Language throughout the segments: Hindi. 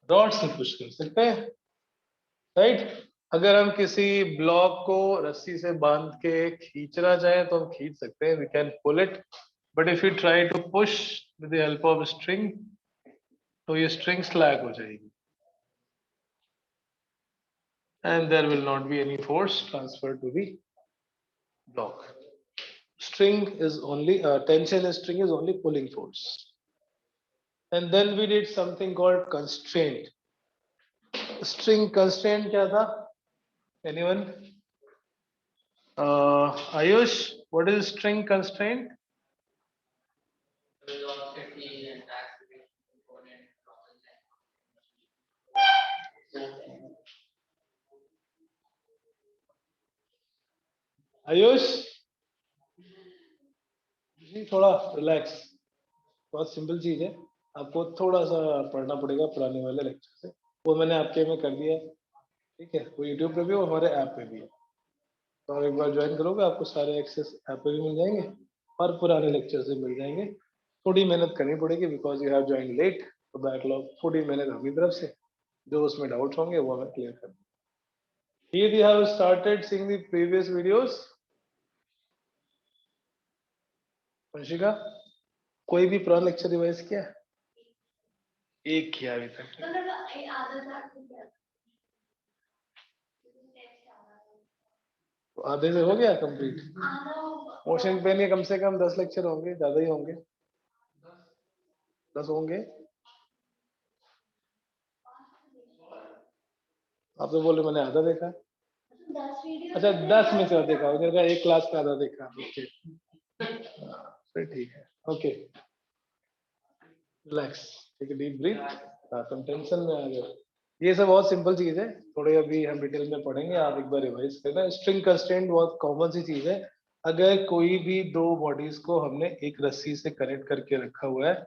रॉड से पुश कर सकते हैं, राइट। अगर हम किसी ब्लॉक को रस्सी से बांध के खींचना चाहें तो हम खींच सकते हैं, we can pull it. But if you try to push with the help of string, तो ये स्ट्रिंग स्लैग हो जाएगी and there will not be any force transferred to the block. String is only tension in string is only pulling force. And then we did something called constraint. String constraint क्या था? Anyone? Ayush, what is string constraint? Ayush जी थोड़ा रिलैक्स, बहुत सिंपल चीज है, आपको थोड़ा सा पढ़ना पड़ेगा पुराने वाले लेक्चर से, वो मैंने आपके में कर दिया है, ठीक है। वो यूट्यूब पे भी और हमारे ऐप पे भी है, तो आप एक बार ज्वाइन करोगे आपको सारे एक्सेस ऐप पे भी मिल जाएंगे और पुराने लेक्चर से मिल जाएंगे। थोड़ी मेहनत करनी पड़ेगी because you have join late, तो बैकलॉग थोड़ी मेहनत अपनी तरफ से, जो उसमें डाउट होंगे वो हमें क्लियर कर। Here you have started seeing the previous videos. Vanshika, कोई भी पुराना लेक्चर रिवाइज किया? एक किया अभी तक। तो आधे से हो गया कंप्लीट। मोशन पेन के कम से कम 10 लेक्चर होंगे, ज्यादा ही होंगे, 10 होंगे। आप तो बोले मैंने आधा देखा। अच्छा 10 में से आधा देखा, उधर का एक क्लास का आधा देखा। ओके फिर ठीक है, okay relax, take a deep breath, तुम टेंशन में आ गए। ये सब बहुत सिंपल चीज है, थोड़े अभी हम डिटेल में पढ़ेंगे, आप एक बार रिवाइज करना। स्ट्रिंग कंस्ट्रेंट बहुत कॉमन सी चीज है। अगर कोई भी दो बॉडीज को हमने एक रस्सी से कनेक्ट करके रखा हुआ है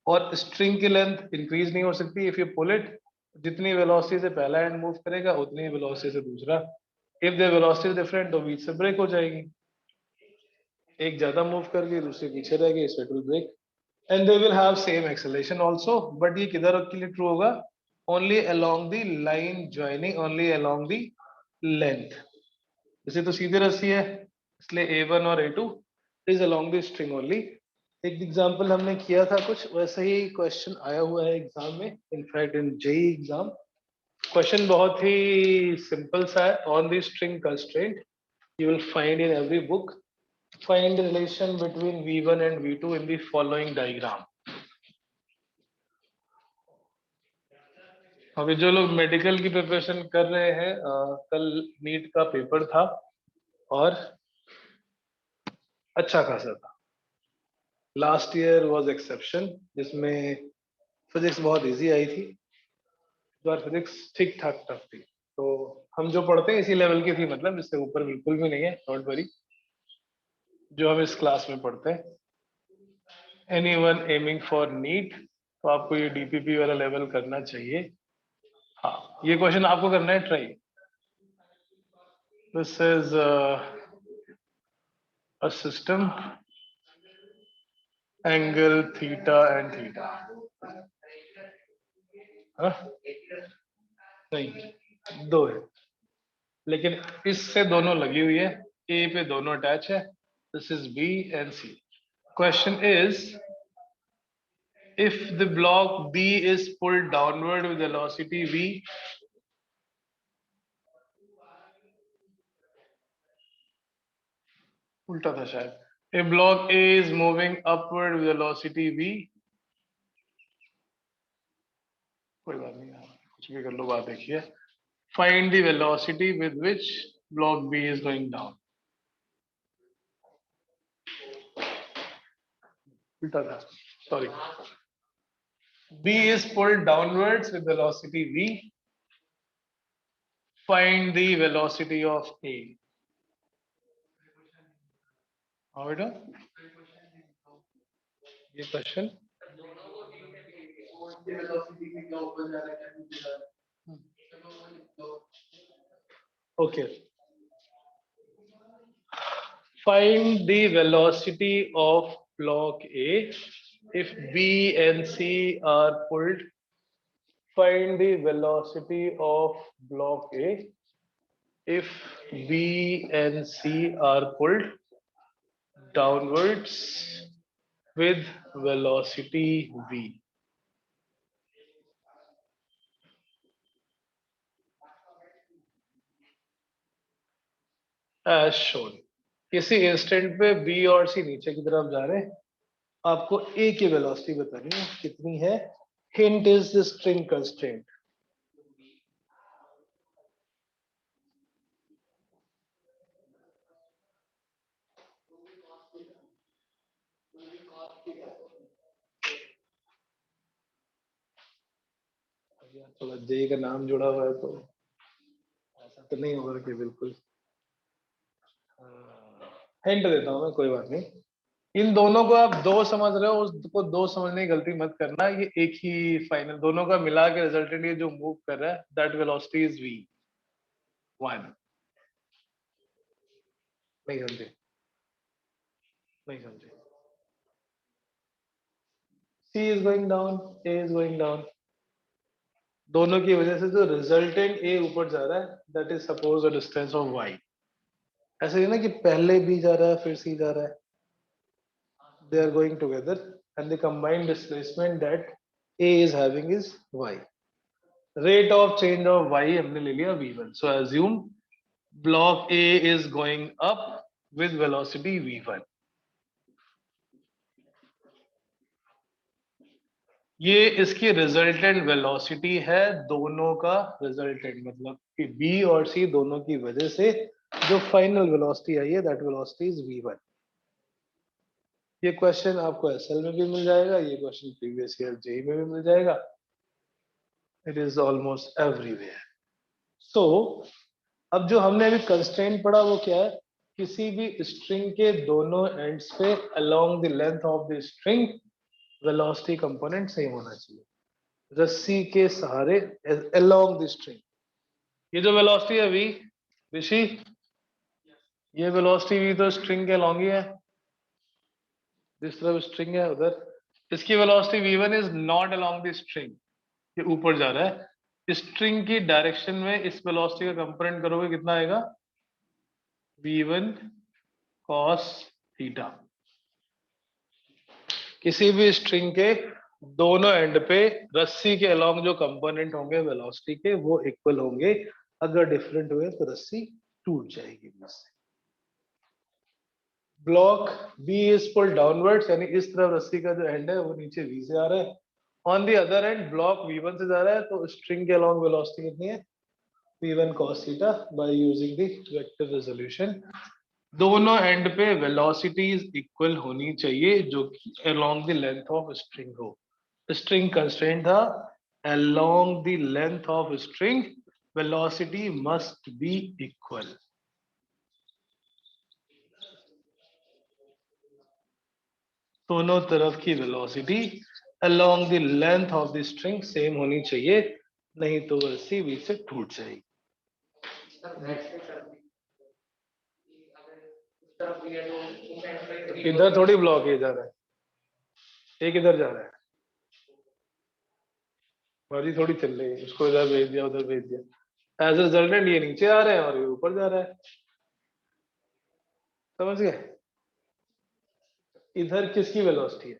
और स्ट्रिंग की लेंथ इंक्रीज नहीं हो सकती, इफ यू पुल इट, जितनी वेलोसिटी से पहला एंड मूव करेगा उतनी वेलोसिटी से दूसरा, इफ द वेलोसिटी डिफरेंट तो बीच से ब्रेक हो जाएगी, एक ज्यादा मूव करके दूसरी पीछे रहेगी, is will break. And they will have same acceleration also, but ये किधर के लिए ट्रू होगा? Only along the line joining, only along the length. जैसे तो सीधी रस्सी है इसलिए A1 और A2 is along the string only. एक एग्जांपल हमने किया था कुछ वैसा ही क्वेश्चन आया हुआ है एग्जाम में, in fact in JEE exam. Question बहुत ही सिंपल सा है, on the string constraint you will find in every book, find the relation between V1 and V2 in the following diagram. अभी जो लोग मेडिकल की प्रिपरेशन कर रहे हैं, कल नीट का पेपर था और अच्छा खासा था। लास्ट ईयर वाज एक्सेप्शन, जिसमें फिजिक्स बहुत इजी आई थी, इस बार फिजिक्स ठीक ठाक टफ थी। तो हम जो पढ़ते हैं इसी लेवल की थी, मतलब इससे ऊपर बिल्कुल भी नहीं है, डोंट वरी, जो हम इस क्लास में पढ़ते हैं। एनीवन एमिंग फॉर नीट, तो आपको ये डीपीपी वाला लेवल करना चाहिए। हाँ ये क्वेश्चन आपको करना है try. This is a system, angle theta and theta, नहीं दो है, लेकिन इससे दोनों लगी हुई है, ए पे दोनों अटैच है, this is B and C. Question is, if the block B is pulled downward with velocity V, उल्टा था शायद, if block A is moving upward with velocity V, कोई बात नहीं कुछ भी कर लो, बात देखिए, find the velocity with which block B is going down, उल्टा था sorry, B is pulled downwards with velocity V, find the velocity of A। हाँ बेटा ये question, okay, find the velocity of block A if B and C are pulled find the velocity of block A if B and C are pulled downwards with velocity V as shown। किसी इंस्टेंट पे B और C नीचे की तरफ जा रहे हैं, आपको A की वेलोसिटी बतानी है कितनी है। Hint is the string constraint. थोड़ा जे का नाम जुड़ा हुआ है तो ऐसा तो नहीं होगा कि बिल्कुल। हिंट देता हूँ मैं, कोई बात नहीं। इन दोनों को आप दो समझ रहे हो, उसको दो समझने की गलती मत करना। ये एक ही फाइनल, दोनों का मिला के रिजल्टेंट ये जो मूव कर रहा है, दैट वेलोसिटी इज v 1। नहीं समझे? नहीं समझे? c is going down, a is going down, दोनों की वजह से जो रिजल्टेंट a ऊपर जा रहा है, that is suppose the distance of y। ऐसे ही ना कि पहले b जा रहा है फिर c जा रहा है, they are going together and the combined displacement that a is having is y। rate of change of y हमने ले लिया v1, so assume block A is going up with velocity v1। ये इसकी रिजल्टेंट वेलोसिटी है, दोनों का रिजल्टेंट, मतलब कि B और C दोनों की वजह से जो फाइनल वेलोसिटी आई है, दैट वेलोसिटी इज v1। ये क्वेश्चन आपको एसएल में भी मिल जाएगा, ये क्वेश्चन प्रीवियस ईयर जेई में भी मिल जाएगा, इट इज ऑलमोस्ट एवरीवेयर। सो अब जो हमने अभी कंस्ट्रेंट पढ़ा वो क्या है, किसी भी स्ट्रिंग के दोनों एंड्स पे along the length of the string velocity component same होना चाहिए। रस्सी के सहारे अलोंग द स्ट्रिंग, ये जो वेलोसिटी है v ऋषि, ये वेलोसिटी v तो स्ट्रिंग के अलोंग ही है, जिस तरफ स्ट्रिंग है उधर। इसकी velocity v1 is not along the string, ये ऊपर जा रहा है। स्ट्रिंग की डायरेक्शन में इस वेलोसिटी का कंपोनेंट करोगे कितना आएगा, v1 cos थीटा। किसी भी स्ट्रिंग के दोनों एंड पे रस्सी के अलोंग जो कंपोनेंट होंगे वेलोसिटी के, वो इक्वल होंगे। अगर डिफरेंट हुए तो रस्सी टूट जाएगी। Block B is pull downwards, यानी इस तरफ रस्सी का जो एंड है वो नीचे v से आ रहा है। On the other and block v1 से जा रहा है, तो स्ट्रिंग के अलोंग वेलोसिटी कितनी है, v1 cos theta by using the vector resolution. दोनों एंड पे वेलोसिटीज इक्वल होनी चाहिए जो कि along the length of string हो। स्ट्रिंग कंस्ट्रेंट था along the length of string velocity must be equal. दोनों तरफ की velocity along the length of the string same होनी चाहिए, नहीं तो रस्सी v से टूट जाएगी। इधर थोड़ी ब्लॉक है, जा रहा है एक, इधर जा रहा है, मर्जी थोड़ी चल रही है, उसको इधर भेज दिया उधर भेज दिया। एज रिजल्टेंट ये नीचे आ रहे हैं और ये ऊपर जा रहा है, समझ गए? इधर किसकी वेलोसिटी है,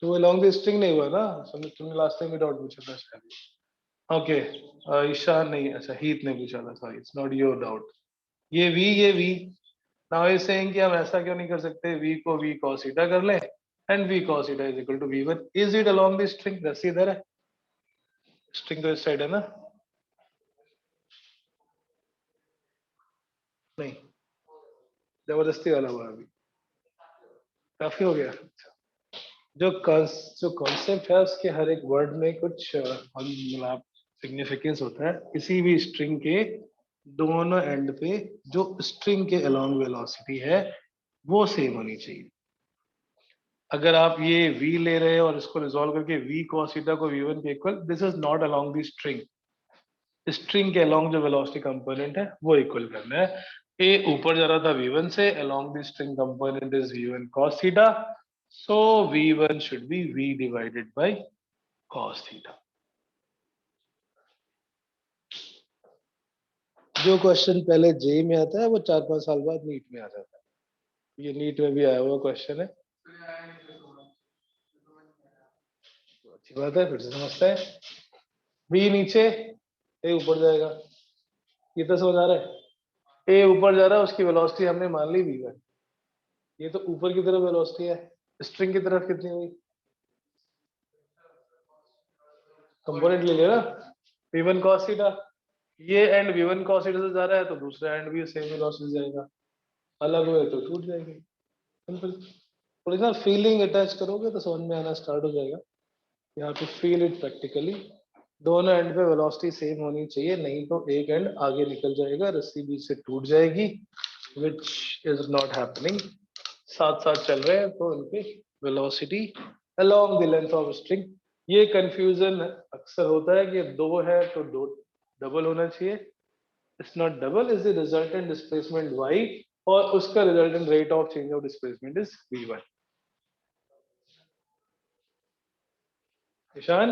तो अलोंग द स्ट्रिंग नहीं हुआ ना, समझ? तुमने लास्ट टाइम भी डाउट पूछा था शायद। ओके, ईशान नहीं, अच्छा हीत ने पूछा था, sorry it's not your doubt. ये v नाउ इज सेइंग कि हम ऐसा क्यों नहीं कर सकते, v को v cos थीटा कर लें and v cos theta is equal to v1। Is it along the string, रस्सी इधर है, स्ट्रिंग तो इस साइड है ना, नहीं जबरदस्ती वाला हुआ अभी, काफी हो गया। जो कॉन्सेप्ट है उसके हर एक वर्ड में कुछ मतलब सिग्निफिकेंस होता है। किसी भी स्ट्रिंग के दोनों एंड पे जो स्ट्रिंग के अलोंग वेलोसिटी है वो सेम होनी चाहिए। अगर आप ये v ले रहे हो और इसको रिजॉल्व करके v cos थीटा को v1 के equal, this is not along the string. String के अलोंग जो वेलोसिटी कंपोनेंट है वो इक्वल करना है। ए ऊपर जा रहा था v1 से, along the string component is v1 cos theta, so v1 should be v divided by cos theta. जो क्वेश्चन पहले जे में आता है वो 4-5 साल बाद नीट में आ जाता है। ये नीट में भी आया हुआ क्वेश्चन है, अच्छी बात है, फिर से समझते हैं। बी नीचे, ए ऊपर जाएगा, ये तो समझ आ रहा है। ए ऊपर जा रहा है, उसकी वेलोसिटी हमने मान ली v1, ये तो ऊपर की तरफ वेलोसिटी है, स्ट्रिंग की तरफ कितनी हुई, कंपोनेंट ले लिया ना, v1 cos थीटा, ये एंड v1 cos थीटा से जा रहा है तो दूसरा एंड भी सेम वेलोसिटी जाएगा, अलग हुए तो टूट जाएगी। सिंपल। थोड़ी ना फीलिंग अटैच करोगे तो समझ में आना स्टार्ट हो जाएगा। यहाँ पे फील इट प्रैक्टिकली, दोनों एंड पे वेलोसिटी सेम होनी चाहिए, नहीं तो एक एंड आगे निकल जाएगा, रस्सी बीच से टूट जाएगी, which is not happening। साथ साथ चल रहे हैं तो उनकी velocity along the length of string। ये कंफ्यूजन अक्सर होता है कि दो है तो दो डबल होना चाहिए, it's not double, is the resultant displacement y और उसका resultant rate of change of displacement is v1। Ishaan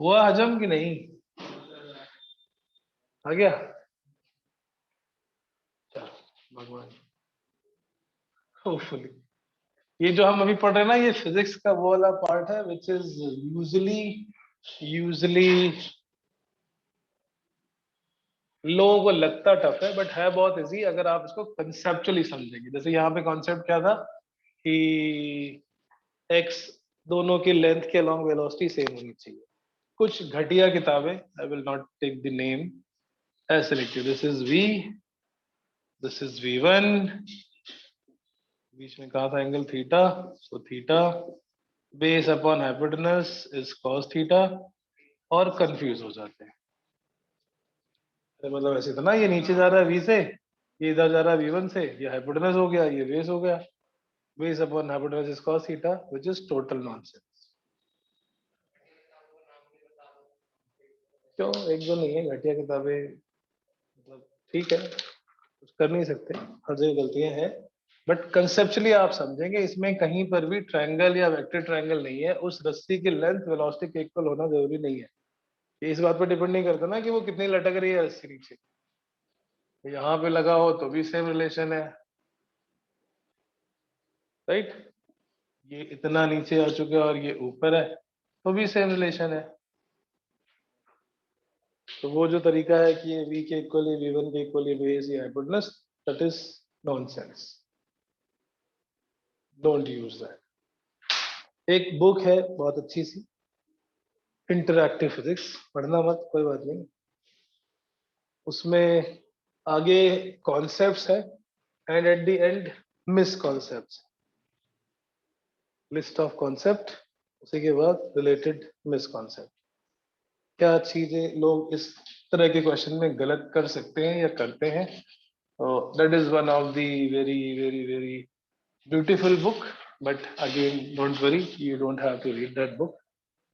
हुआ हजम कि नहीं, आ गया, चलो भगवान होपफुली। ये जो हम अभी पढ़ रहे हैं ना, ये फिजिक्स का वो वाला पार्ट है विच इज यूजुअली लोगों को लगता टफ है, बट है बहुत इजी अगर आप इसको कंसेप्चुअली समझेंगे। जैसे यहाँ पे कॉन्सेप्ट क्या था कि एक्स दोनों की लेंथ के अलॉन्ग वेलोसिटी सेम होनी चाहिए। कुछ घटिया किताबें, I will not take the name, ऐसे लिखती है this is v, this is v1, बीच में कहा था angle theta, so theta base upon hypotenuse is cos theta, और कंफ्यूज हो जाते हैं। मतलब ऐसे था ना, ये नीचे जा रहा है v से, ये इधर जा रहा है v1 से, ये हाइपोटेनस हो गया, ये बेस हो गया, base upon hypotenuse is cos theta, which is total nonsense. क्यों, एक दो नहीं है घटिया किताबें, मतलब ठीक है, कुछ कर नहीं सकते, हर जगह गलतियां हैं, बट कंसेप्चुअली आप समझेंगे इसमें कहीं पर भी ट्रायंगल या वेक्टर ट्रायंगल नहीं है, उस रस्सी की लेंथ वेलोसिटी के इक्वल होना जरूरी नहीं है। ये इस बात पर डिपेंड नहीं करता ना कि वो कितनी लटक रही है रस्सी नीचे, यहाँ पे लगा हो तो भी सेम रिलेशन है, राइट। ये इतना नीचे आ चुके हैं और ये ऊपर है तो भी सेम रिलेशन है। तो वो जो तरीका है कि ये v के इक्वल है v1 के इक्वल है बेस या hypotenuse, that is nonsense, don't use that. एक बुक है बहुत अच्छी सी, इंटरएक्टिव फिजिक्स, पढ़ना मत कोई बात नहीं, उसमें आगे कॉन्सेप्ट्स है and at the end misconcepts, list of concept, उसी के बाद रिलेटेड मिसकॉन्सेप्ट, क्या चीजें लोग इस तरह के क्वेश्चन में गलत कर सकते हैं या करते हैं। That is one of the very very very beautiful book, but again don't worry, you don't have to read that book,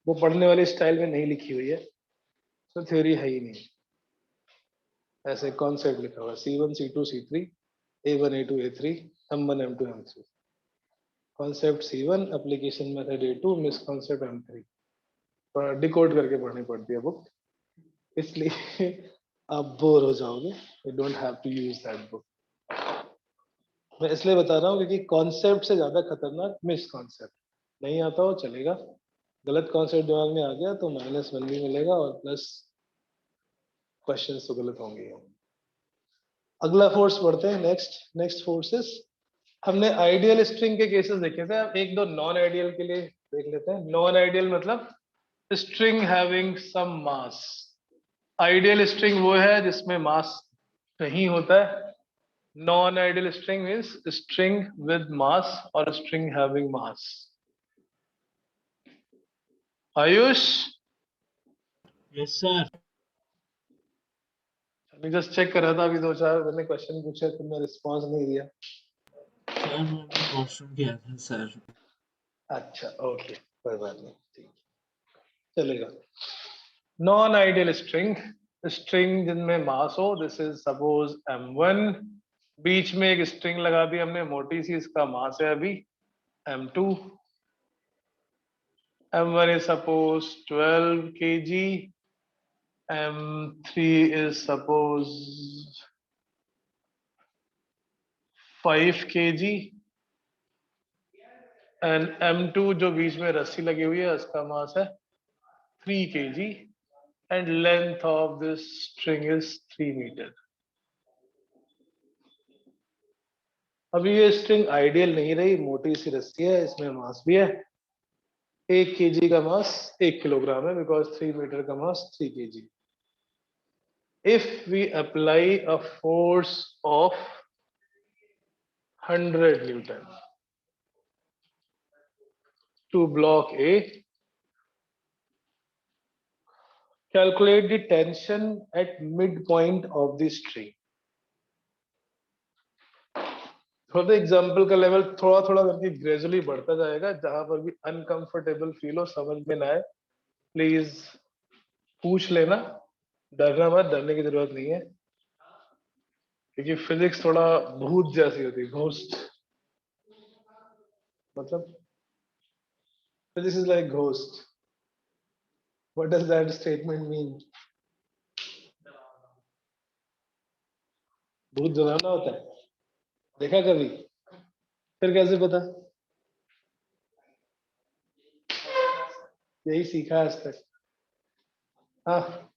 वो पढ़ने वाले स्टाइल में नहीं लिखी हुई है, तो थ्योरी है ही नहीं, ऐसे कॉन्सेप्ट लिखा हुआ है C1 C2 C3 A1 A2 A3 M1 M2 M3, concept C1, application method A2, miss concept M3, decode करके पढ़नी पड़ती है बुक, इसलिए आप बोर हो जाओगे, you don't have to use that book. मैं इसलिए बता रहा हूँ क्योंकि कॉन्सेप्ट से ज्यादा खतरनाक मिस कॉन्सेप्ट, नहीं आता हो चलेगा, गलत कॉन्सेप्ट दिमाग में आ गया तो -1 भी मिलेगा और प्लस क्वेश्चन तो गलत होंगे ही होंगे। अगला फोर्स पढ़ते हैं, नेक्स्ट फोर्सेस। हमने आइडियल स्ट्रिंग के केसेस देखे थे, अब एक दो नॉन आइडियल के लिए देख लेते हैं। नॉन आइडियल मतलब string having some mass. Ideal string वो है जिसमें मास नहीं होता है, non ideal string means string with mass और string having mass. Ayush, yes sir. अभी जस्ट चेक कर रहा था, अभी 2-4 मैंने क्वेश्चन पूछे, तुमने रिस्पांस नहीं दिया। सर मैंने वॉशरूम किया था सर। अच्छा ओके, कोई बात नहीं, ठीक चलेगा। नॉन आइडियल स्ट्रिंग स्ट्रिंग जिनमें मास हो, दिस इज सपोज m1, बीच में एक स्ट्रिंग लगा दी हमने मोटी सी, इसका मास है अभी m2, m1 is suppose 12 kg, m3 is suppose 5 kg and m2 जो बीच में रस्सी लगी हुई है उसका मास है 3 kg and length of this string is 3 metre. अभी ये स्ट्रिंग आइडियल नहीं रही, मोटी सी रस्सी है, इसमें मास भी है, 1 kg का मास 1 किलोग्राम है, बिकॉज 3 मीटर का मास 3 kg। If we apply a force of 100 Newton to block A, calculate the tension at midpoint of the string. थोड़ा एग्जाम्पल का लेवल थोड़ा थोड़ा करके ग्रेजुअली बढ़ता जाएगा, जहां पर भी अनकंफर्टेबल फील हो, समझ में ना आए, प्लीज पूछ लेना, डरना मत, डरने की जरूरत नहीं है, क्योंकि फिजिक्स थोड़ा भूत जैसी होती है, घोस्ट, मतलब physics is like ghost. What does that statement mean? भूत डरावना होता है, देखा कभी? फिर कैसे पता? यही सीखा आज तक। हाँ,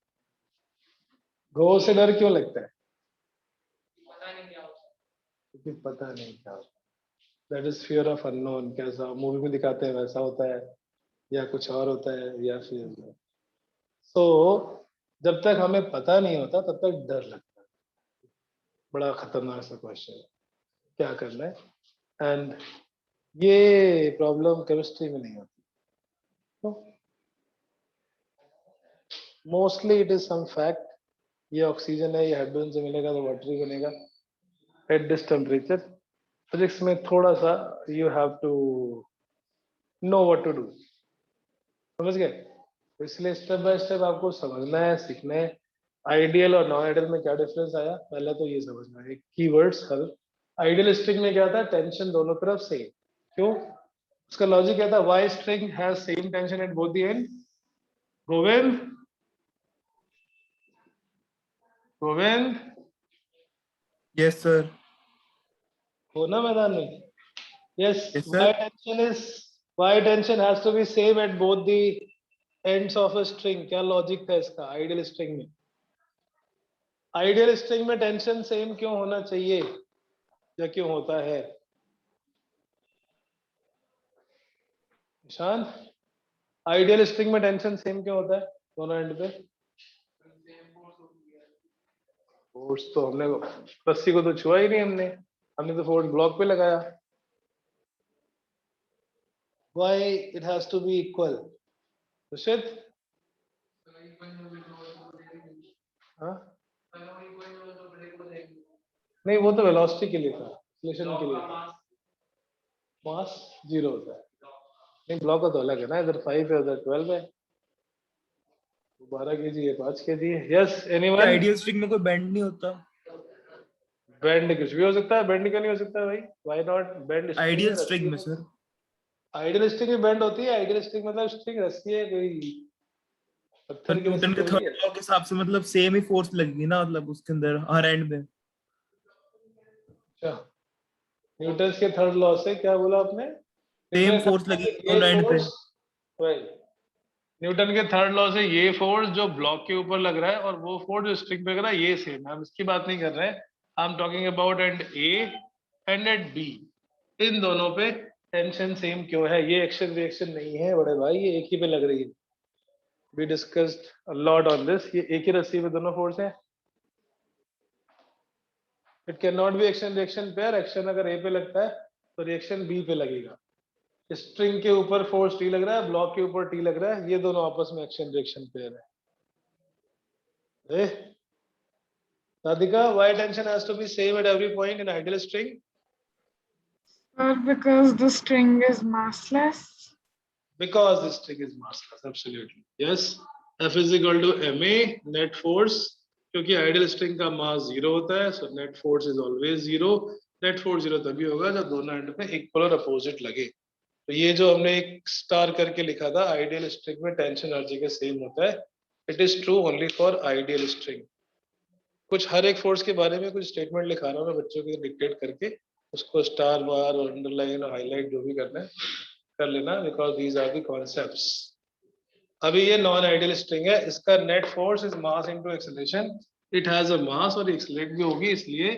घोस्ट से डर क्यों लगता है? क्योंकि पता नहीं क्या होता। That is fear of unknown. कैसा मूवी में दिखाते हैं वैसा होता है, या कुछ और होता है, या फिर जब तक हमें पता नहीं होता तब तक डर लगता है। बड़ा खतरनाक सा क्वेश्चन है, क्या करना है। एंड ये प्रॉब्लम केमिस्ट्री में नहीं होती, तो mostly it is some fact. ये ऑक्सीजन है, ये हाइड्रोजन से मिलेगा तो वाटर ही बनेगा एट दिस टेम्परेचर। फिजिक्स में थोड़ा सा you have to know what to do, समझ गए? तो इसलिए स्टेप बाय स्टेप आपको समझना है, सीखना है। आइडियल और नॉन आइडियल में क्या डिफरेंस आया, पहले तो ये समझना है। कीवर्ड्स हल। आइडियल स्ट्रिंग में क्या था, टेंशन दोनों तरफ सेम। क्यों? उसका लॉजिक क्या था, why string has same tension at both the end. Govind, Govind, yes sir. हो ना मैदान में? Yes, Yes, sir. Why tension has to be same at both the ends of a string. क्या लॉजिक था इसका आइडियल स्ट्रिंग में? आइडियल स्ट्रिंग में टेंशन सेम क्यों होना चाहिए, या क्यों होता है? निशान, आइडियल स्ट्रिंग में टेंशन सेम क्यों होता है दोनों एंड पे? फोर्स तो हमने रस्सी को तो छुआ ही नहीं, हमने तो फोर्स ब्लॉक पे लगाया। Why it has to be equal? Rishit? हाँ? नहीं, वो तो वेलोसिटी के लिए था, एक्सेलरेशन के लिए था। मास 0 होता है। नहीं, ब्लॉक का तो अलग है ना, इधर 5 है उधर 12 है। 12 kg है, 5 kg है। Yes, anyone? आइडियल स्ट्रिंग में कोई बेंड नहीं होता। बेंड कुछ भी हो सकता है, बेंड क्यों नहीं हो सकता भाई? Why not? Bend ideal string में सर। आइडियल स्ट्रिंग में बेंड होती है। आइडियल स्ट्रिंग मतलब स्ट्रिंग रस्सी है, कोई पर पत्थर की न्यूटन रस्सी के थोड़ी थर्ड है। लॉ के हिसाब से मतलब सेम ही फोर्स लगेगी ना, मतलब उसके अंदर हर एंड में। अच्छा, न्यूटन के थर्ड लॉ से क्या बोला आपने? सेम फोर्स लगेगी दोनों एंड पे। न्यूटन के थर्ड लॉ से ये फोर्स जो ब्लॉक के ऊपर लग रहा है और वो फोर्स जो स्ट्रिंग पे लग रहा है, ये सेम है। हम इसकी बात नहीं कर रहे हैं, I am talking about end A and at B. इन दोनों पे टेंशन सेम क्यों है? ये एक्शन रिएक्शन नहीं है बड़े भाई, ये एक ही पे लग रही है। We discussed a lot on this. ये एक ही रस्सी पे दोनों फोर्स है। It can not be action reaction pair. Action अगर ए पे लगता है तो रिएक्शन बी पे लगेगा। स्ट्रिंग के ऊपर फोर्स टी लग रहा है, ब्लॉक के ऊपर टी लग रहा है, ये दोनों आपस में एक्शन रिएक्शन पेयर है। Radhika, why tension has to be same at every point in ideal string? Because the string is massless. Because the string is massless, absolutely. Yes. F is equal to ma, net force क्योंकि आइडियल स्ट्रिंग का मास 0 होता है, so net force is always 0। Net force 0 तभी होगा जब दोनों एंड पे इक्वल और अपोजिट लगे। तो ये जो हमने एक स्टार करके लिखा था, आइडियल स्ट्रिंग में टेंशन हर जगह सेम होता है, it is true only for ideal string. कुछ हर एक फोर्स के बारे में कुछ स्टेटमेंट लिखा रहा हूँ मैं बच्चों के डिक्टेट करके, उसको स्टार बार और अंडरलाइन और हाईलाइट जो भी करना है कर लेना, because these are the concepts. अभी ये नॉन आइडियल स्ट्रिंग है, इसका net force is mass into acceleration, it has a mass और एक्सेलरेट भी होगी, इसलिए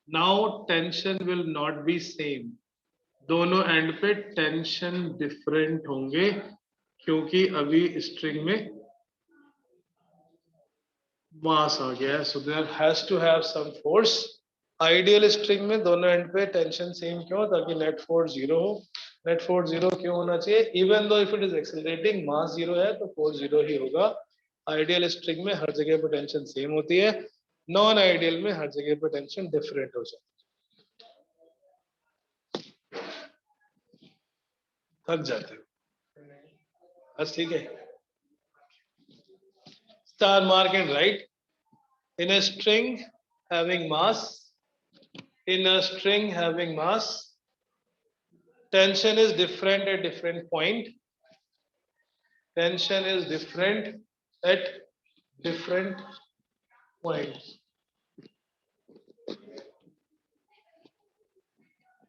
now tension will not be same, दोनों एंड पे टेंशन डिफरेंट होंगे, क्योंकि अभी स्ट्रिंग में मास आ गया है, so there has to have some force. Ideal string में दोनों एंड पे टेंशन सेम क्यों, ताकि नेट फोर्स 0 हो। नेट फोर्स 0 क्यों होना चाहिए, even though if it is accelerating mass 0 है तो फोर्स 0 ही होगा। आइडियल स्ट्रिंग में हर जगह पे टेंशन सेम होती है, नॉन आइडियल में हर जगह पे टेंशन डिफरेंट हो जाती है। थक जाते हो बस, ठीक है। Star mark and write. In a string having mass, tension is different at different point. Tension is different at different points.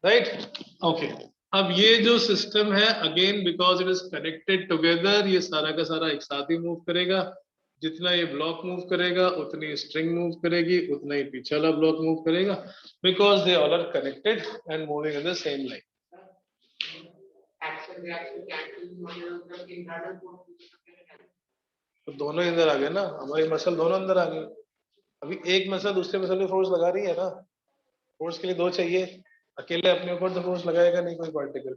Right? Okay. अब ये जो सिस्टम है, again because it is connected together, ये सारा का सारा एक साथ ही मूव करेगा। जितना ये ब्लॉक मूव करेगा उतनी स्ट्रिंग मूव करेगी, उतना ही पीछे वाला ब्लॉक मूव करेगा, because they all are connected and moving in the same line. तो दोनों अंदर आ गए ना, हमारी मसल दोनों अंदर आ गई। अभी एक मसल दूसरे मसल पे फोर्स लगा रही है ना, फोर्स के लिए दो चाहिए, अकेले अपने ऊपर तो फोर्स लगाएगा नहीं कोई पार्टिकल।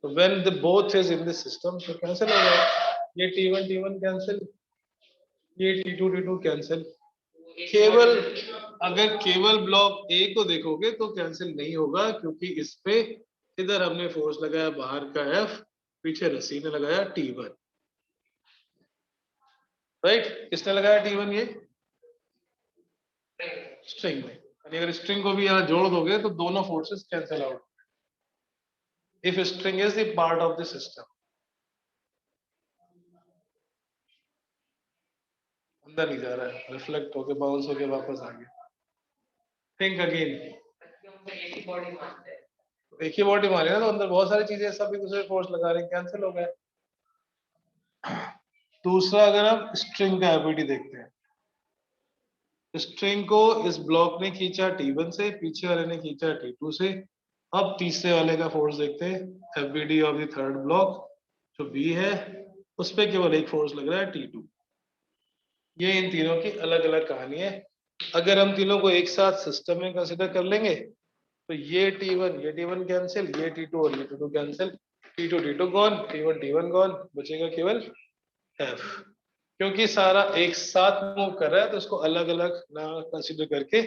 तो when the both is in this system तो कैंसिल हो गया, ये T1 T1 कैंसिल, ये T2 T2 कैंसिल। केवल अगर केवल ब्लॉक ए को देखोगे तो कैंसिल नहीं होगा, क्योंकि इस पे इधर हमने फोर्स लगाया बाहर का F, पीछे रस्सी ने लगाया T1। राइट, किसने लगाया T1? ये स्ट्रिंग में। अगर स्ट्रिंग को भी यहाँ जोड़ दोगे तो दोनों forces cancel out, if string is the part of the system. अंदर नहीं जा रहा है, रिफ्लेक्ट होके बाउंस होके वापस आ गया। थिंक अगेन, एक ही बॉडी मारे ना, तो अंदर बहुत सारी चीजें सब एक दूसरे फोर्स लगा रहे हैं, कैंसिल हो गया। दूसरा, अगर हम स्ट्रिंग का एबिलिटी देखते हैं, स्ट्रिंग को इस ब्लॉक ने खींचा T1 से, पीछे वाले ने खींचा T2 से। अब तीसरे वाले का फोर्स देखते हैं, FBD of the third block जो B है, उस पे केवल एक फोर्स लग रहा है T2। ये इन तीनों की अलग अलग कहानी है। अगर हम तीनों को एक साथ सिस्टम में कंसिडर कर लेंगे तो ये T1 कैंसिल, ये T2 और ये T2 cancel, T2 T2 gone, T1 T1 gone, बचेगा केवल F। क्योंकि सारा एक साथ मूव कर रहा है तो इसको अलग अलग ना कंसीडर करके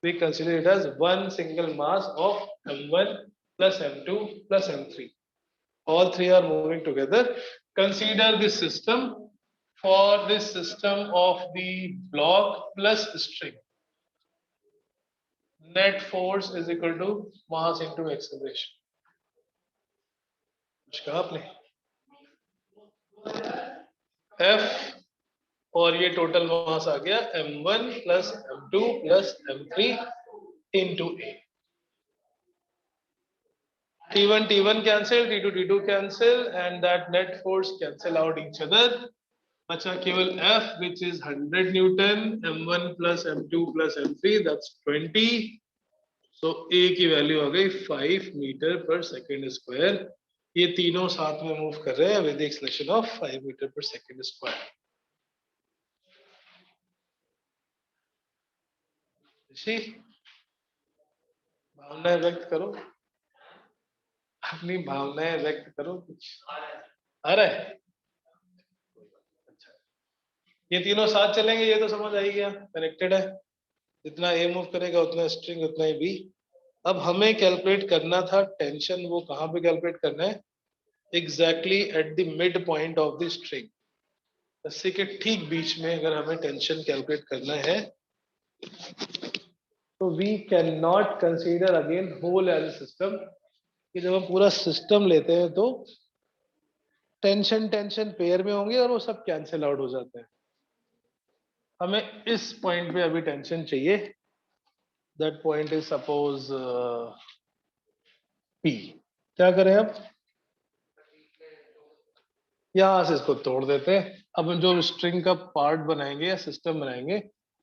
we consider it as one single mass of M1 plus M2 plus M3. All three are moving together. Consider this system. For this system of the block plus string, net force is equal to mass into acceleration. कुछ कहा आपने? F और ये टोटल मास आ गया M1 plus M2 plus M3 into A. T1 T1 cancel, T2 T2 cancel, and that net force cancel out each other. अच्छा, केवल F which is 100 Newton, M1 plus M2 plus M3 that's 20. So A की वैल्यू आ गई 5 मीटर पर सेकेंड स्क्वायर। ये तीनों साथ में मूव कर रहे हैं with the acceleration of 5 metre per second square. भावनाएं व्यक्त करो, अपनी भावनाएं व्यक्त करो। कुछ आ रहा है? अच्छा, ये तीनों साथ चलेंगे, ये तो समझ आ ही गया, कनेक्टेड है। जितना ए मूव करेगा उतना स्ट्रिंग उतना ही बी। अब हमें कैलकुलेट करना था टेंशन, वो कहाँ पे कैलकुलेट करना है? Exactly at the mid point of the string. रस्सी के ठीक बीच में अगर हमें टेंशन कैलकुलेट करना है तो we can not consider again whole as a system, कि जब हम पूरा सिस्टम लेते हैं तो टेंशन टेंशन पेयर में होंगे और वो सब कैंसिल आउट हो जाते हैं। हमें इस पॉइंट पे अभी टेंशन चाहिए, that point is suppose P. क्या करें अब, यहां से इसको तोड़ देते हैं। अब हम जो स्ट्रिंग का पार्ट बनाएंगे या सिस्टम बनाएंगे,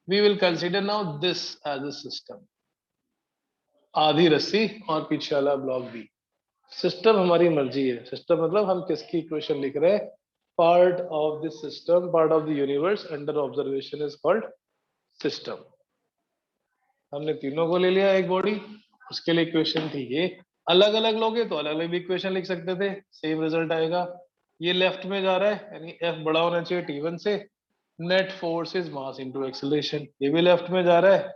we will consider now this as a system, आधी रस्सी और पीछे वाला ब्लॉक भी। सिस्टम हमारी मर्जी है, सिस्टम मतलब हम किसकी इक्वेशन लिख रहे हैं, part of this system, part of the universe under observation is called system. हमने तीनों को ले लिया एक बॉडी, उसके लिए इक्वेशन थी ये। अलग अलग लोगे तो अलग अलग इक्वेशन लिख सकते थे, सेम रिजल्ट आएगा। ये लेफ्ट में जा रहा है यानी F बड़ा होना चाहिए T1 से, net force is mass into acceleration. ये भी लेफ्ट में जा रहा है,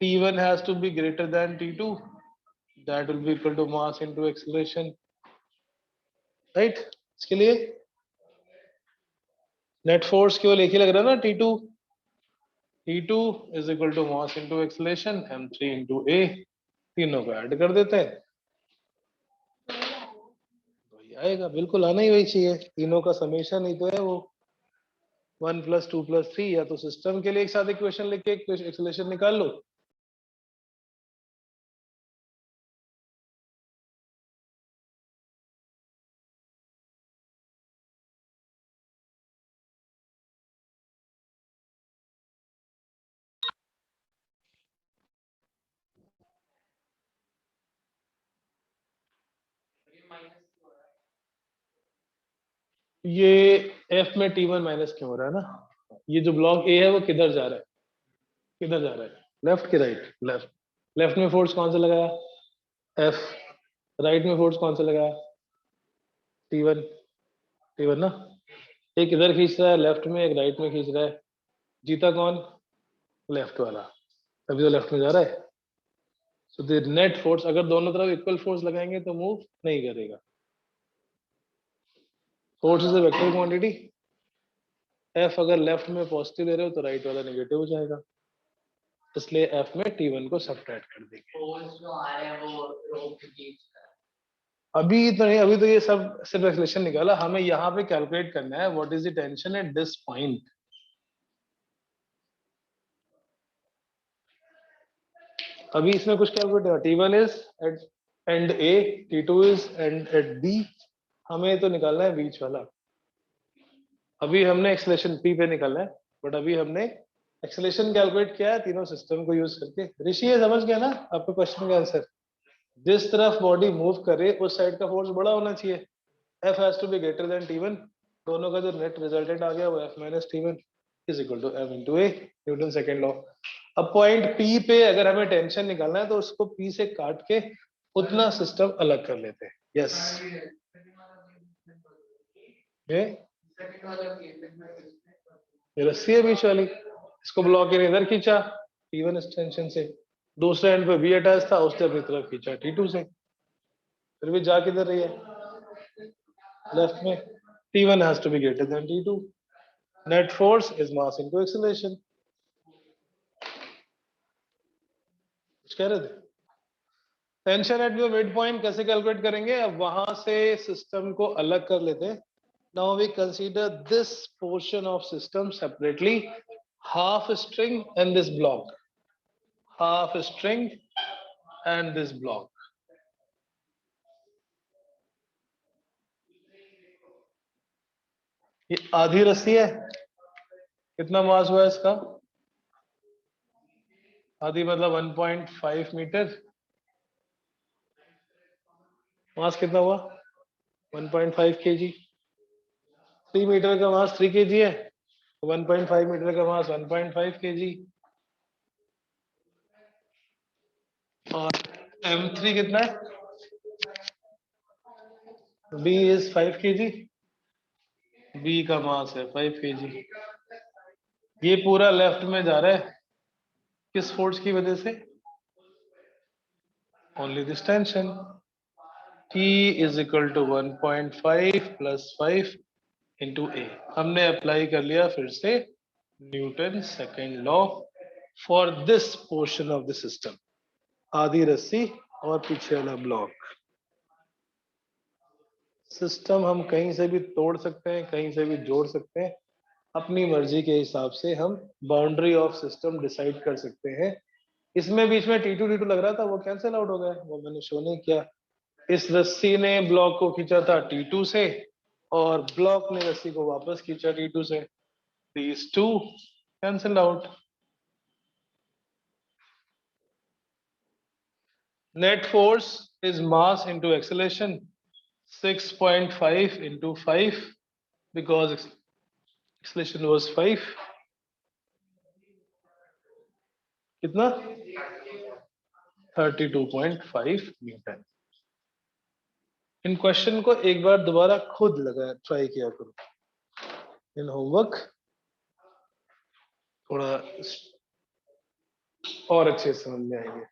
T1 has to be greater than T2, that will be equal to mass into acceleration, right? इसके लिए नेट फोर्स केवल एक ही लग रहा है ना, T2 is equal to mass into acceleration m3 into a, तीनों को ऐड कर देते हैं, वही आएगा। बिल्कुल आना ही वही चाहिए, तीनों का समेशन ही तो है वो 1 + 2 + 3। या तो सिस्टम के लिए एक साथ इक्वेशन लिख के एक्सेलरेशन निकाल लो, ये F में T1 माइनस क्यों हो रहा है ना, ये जो ब्लॉक A है वो किधर जा रहा है, किधर जा रहा है, लेफ्ट के राइट, लेफ्ट। लेफ्ट में फोर्स कौन सा लगाया, F। राइट में फोर्स कौन सा लगाया, T1, T1 ना। एक इधर खींच रहा है लेफ्ट में, एक राइट में खींच रहा है, जीता कौन, लेफ्ट वाला, तभी तो लेफ्ट में जा रहा है। सो द नेट फोर्स, अगर दोनों तरफ इक्वल फोर्स लगाएंगे तो मूव नहीं करेगा। Force is a vector quantity, F अगर लेफ्ट में पॉजिटिव ले रहे हो तो राइट वाला नेगेटिव हो जाएगा, इसलिए F में T1 को सब्ट्रैक्ट कर देंगे। फोर्स जो आ रहा है वो रोप के बीच का है। अभी तो नहीं, अभी तो ये सब सिर्फ एक्सलेशन निकाला, हमें यहाँ पे कैलकुलेट करना है what is the tension at this point. अभी इसमें कुछ कैलकुलेट है, T1 is at end A, T2 is end at B, हमें तो निकालना है बीच वाला। अभी हमने एक्सेलेरेशन P पे निकालना है, बट अभी हमने एक्सेलेरेशन कैलकुलेट किया है तीनों सिस्टम को यूज करके। ऋषि ये समझ गया ना आपके क्वेश्चन का आंसर, जिस तरफ बॉडी मूव करे उस साइड का फोर्स बड़ा होना चाहिए, F has to be greater than T1, दोनों का जो नेट रिजल्टेंट आ गया वो F minus T1 is equal to M into A, Newton second law. अब पॉइंट P पे अगर हमें टेंशन निकालना है तो उसको P से काट के उतना सिस्टम अलग कर लेते हैं। यस, ये रस्सी है बीच वाली, इसको ब्लॉक ने इधर खींचा T1 एक्सटेंशन से, दूसरे एंड पे B अटैच था, उसने अपनी तरफ खींचा T2 से, फिर भी जा किधर रही है, लेफ्ट में। T1 has to be greater than T2. Net force is mass into acceleration. कुछ कह रहे थे, tension at the mid point कैसे कैलकुलेट करेंगे, अब वहां से सिस्टम को अलग कर लेते हैं। Now we consider this portion of system separately, half string and this block, half string and this block. ये आधी रस्सी है, कितना मास हुआ इसका, आधी मतलब 1.5 मीटर, मास कितना हुआ 1.5 kg, 3 मीटर का मास 3 kg है, 1.5 मीटर का मास 1.5 kg, और M3 कितना है, B is 5 kg, B का मास है 5 kg। ये पूरा लेफ्ट में जा रहा है, किस फोर्स की वजह से, only this tension. T is equal to 1.5 plus 5 into A. हमने अप्लाई कर लिया फिर से Newton second law for this portion of the system. आधी रस्सी और पीछे वाला ब्लॉक. सिस्टम हम कहीं से भी तोड़ सकते हैं, कहीं से भी जोड़ सकते हैं. अपनी मर्जी के हिसाब से हम बाउंड्री ऑफ सिस्टम डिसाइड कर सकते हैं. इसमें बीच में T2 D2 लग रहा था, वो कैंसिल आउट हो गया, वो मैंने शो नहीं किया. इस रस्सी ने ब्लॉक को खींचा था T2 से और ब्लॉक ने रस्सी को वापस खींचा T2 से. These two cancel out. Net force is mass into acceleration 6.5 into 5 because acceleration was 5. कितना 32.5 न्यूटन. इन क्वेश्चन को एक बार दोबारा खुद लगा ट्राई किया करो इन होमवर्क, थोड़ा और अच्छे से समझ में आएंगे.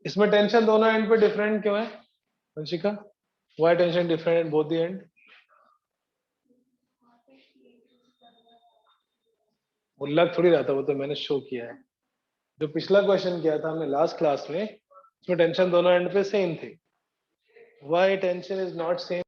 इसमें टेंशन दोनों एंड पे डिफरेंट क्यों है Vanshika? Why tension different at both the and? वो लग थोड़ी रहा था, वो तो मैंने शो किया है. जो पिछला क्वेश्चन किया था हमने लास्ट क्लास में, उसमें टेंशन दोनों एंड पे सेम थी. Why tension is not same?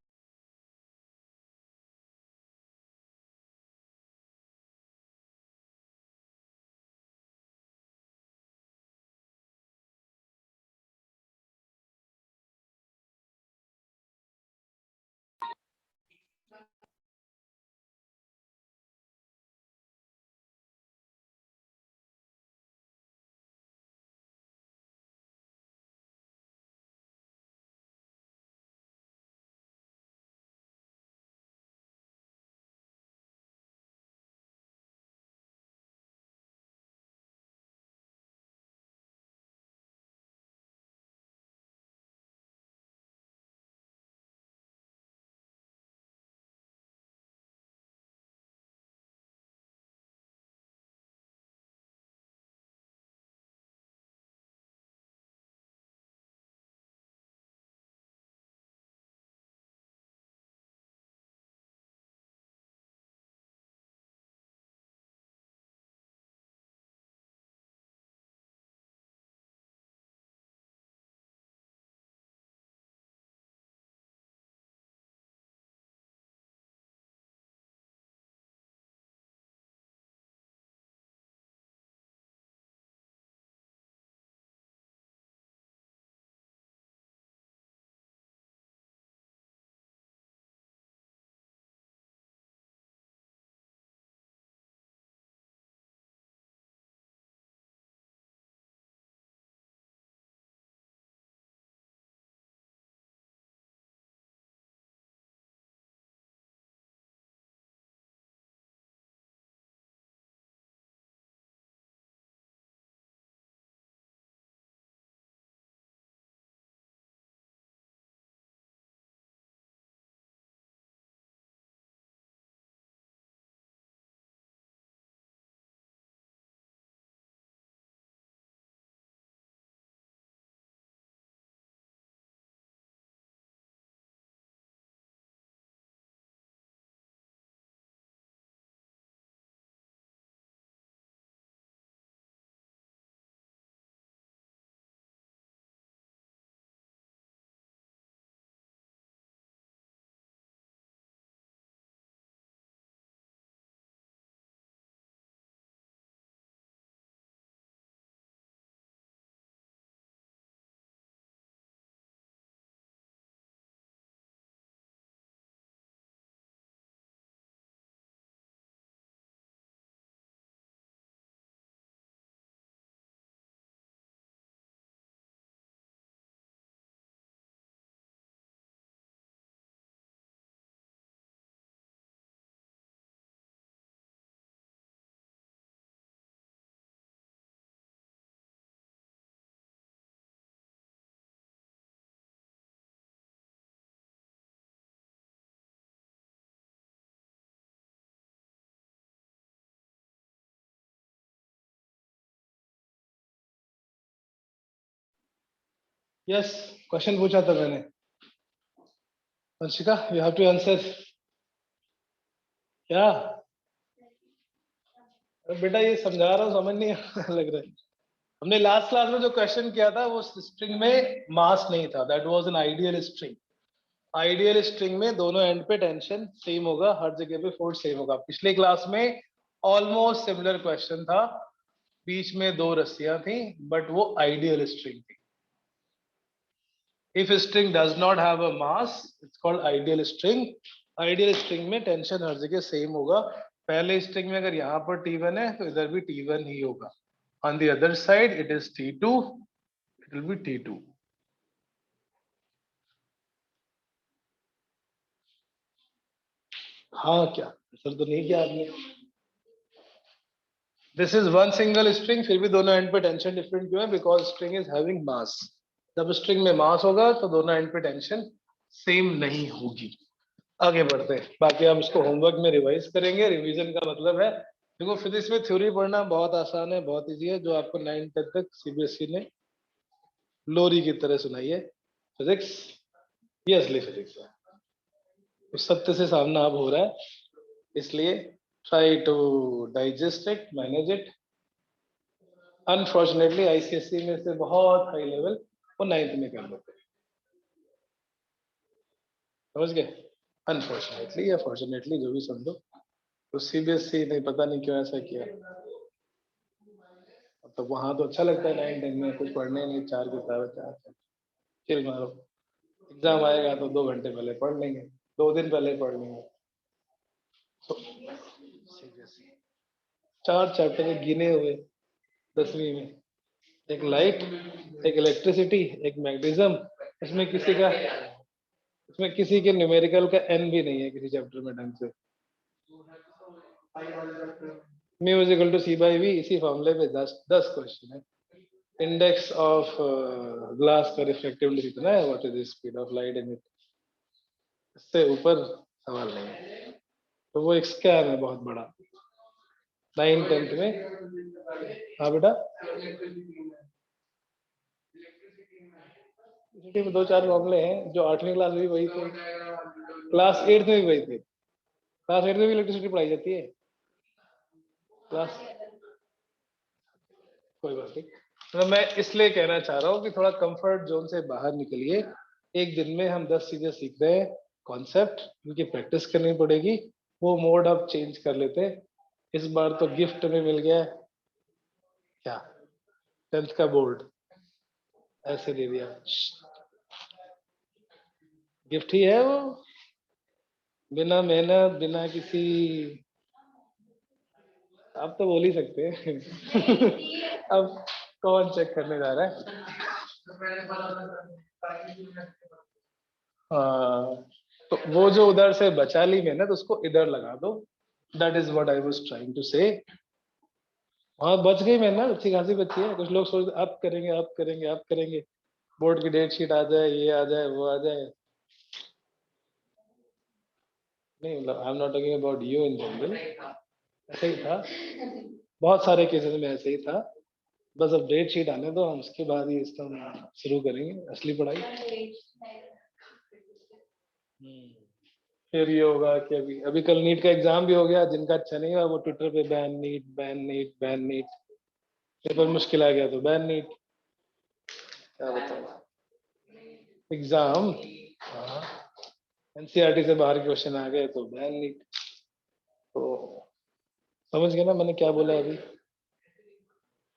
Yes, question पूछा था मैंने. Vanshika, you have to answer. क्या बेटा ये समझा रहा हूँ, समझ नहीं लग रहा है। हमने लास्ट क्लास में जो क्वेश्चन किया था वो स्ट्रिंग में मास नहीं था, that was an ideal string. Ideal string में दोनों एंड पे टेंशन सेम होगा, हर जगह पे फोर्स सेम होगा। पिछले क्लास में ऑलमोस्ट सिमिलर क्वेश्चन था, बीच में दो रस्सियां थी, बट वो आइडियल स्ट्रिंग थी। If string does not have a mass, it's called ideal string. Ideal string में टेंशन हर जगह सेम होगा। पहले स्ट्रिंग में अगर यहाँ पर T1 है तो इधर भी T1 ही होगा। On the other side it is T2, it will be T2. हाँ क्या सर तो नहीं किया आपने? This is one single string, फिर भी दोनों एंड पे टेंशन डिफरेंट क्यों है? Because string is having mass. जब स्ट्रिंग में मास होगा तो दोनों एंड पे टेंशन सेम नहीं होगी। आगे बढ़ते हैं, बाकी हम इसको होमवर्क में रिवाइज करेंगे। रिवीजन का मतलब है, देखो फिजिक्स में थ्योरी पढ़ना बहुत आसान है, बहुत इजी है, जो आपको 9th तक सीबीएसई ने लोरी की तरह सुनाई है। फिजिक्स ये असली फिजिक्स है, उस सत्य से सामना अब हो रहा है, इसलिए try to digest it, manage it. Unfortunately ICSE में से बहुत हाई लेवल वो 9th में कर लेते हैं, समझ गए? अनफॉर्चुनेटली या फॉर्चुनेटली जो भी समझो, तो सीबीएसई ने पता नहीं क्यों ऐसा किया। तो वहां तो अच्छा लगता है 9th में कुछ पढ़ने नहीं, 4 किताबें 4 चिल मारो, एग्जाम आएगा तो 2 घंटे पहले पढ़ लेंगे, 2 दिन पहले पढ़ लेंगे। सीबीएसई 4 चैप्टर गिने हुए 10वीं में, एक लाइट, एक इलेक्ट्रिसिटी, एक मैग्नेटिज्म। इसमें किसी के न्यूमेरिकल का एन भी नहीं है किसी चैप्टर में ढंग से। Mu is equal to c by v, इसी फॉर्मूले पे 10 क्वेश्चन है। इंडेक्स ऑफ ग्लास का रिफ्लेक्टिविटी कितना है, what is the speed of light in it, इससे ऊपर सवाल नहीं है। तो वो एक स्कैम है बहुत बड़ा 9th 10th में। हाँ बेटा, इलेक्ट्रिसिटी में 2-4 फॉर्मूले हैं जो 8वीं क्लास में भी वही थे, क्लास 8th में भी वही थे। क्लास 8th में भी इलेक्ट्रिसिटी पढ़ाई जाती है क्लास, कोई बात नहीं। तो मैं इसलिए कहना चाह रहा हूँ कि थोड़ा कंफर्ट जोन से बाहर निकलिए। एक दिन में हम 10 चीजें सीख रहे हैं, कॉन्सेप्ट, उनकी प्रैक्टिस करनी पड़ेगी। वो मोड अब चेंज कर लेते हैं। इस बार तो गिफ्ट में मिल गया है क्या, 10th का बोर्ड ऐसे दे दिया, गिफ्ट ही है वो, बिना मेहनत, बिना किसी, आप तो बोल ही सकते हैं। अब कौन चेक करने जा रहा है? हाँ, तो वो जो उधर से बचा ली मेहनत उसको इधर लगा दो, that is what I was trying to say. हाँ बच गई मेहनत, अच्छी खासी बची है। कुछ लोग सोचते अब करेंगे, अब करेंगे, अब करेंगे, बोर्ड की डेट शीट आ जाए, ये आ जाए, वो आ जाए। नहीं मतलब I am not talking about you in general, ऐसे ही था, बहुत सारे केसेस में ऐसे ही था। बस अब डेट शीट आने दो, हम उसके बाद ही इसका शुरू करेंगे असली पढ़ाई। फिर ये होगा कि अभी अभी कल नीट का एग्जाम भी हो गया, जिनका अच्छा नहीं हुआ वो ट्विटर पे ban NEET, ban NEET, ban NEET, paper मुश्किल आ गया तो बैन नीट, क्या बताओ एग्जाम। हाँ, एनसीईआरटी से बाहर क्वेश्चन आ गए तो बैन नीट। तो समझ गए ना मैंने क्या बोला अभी?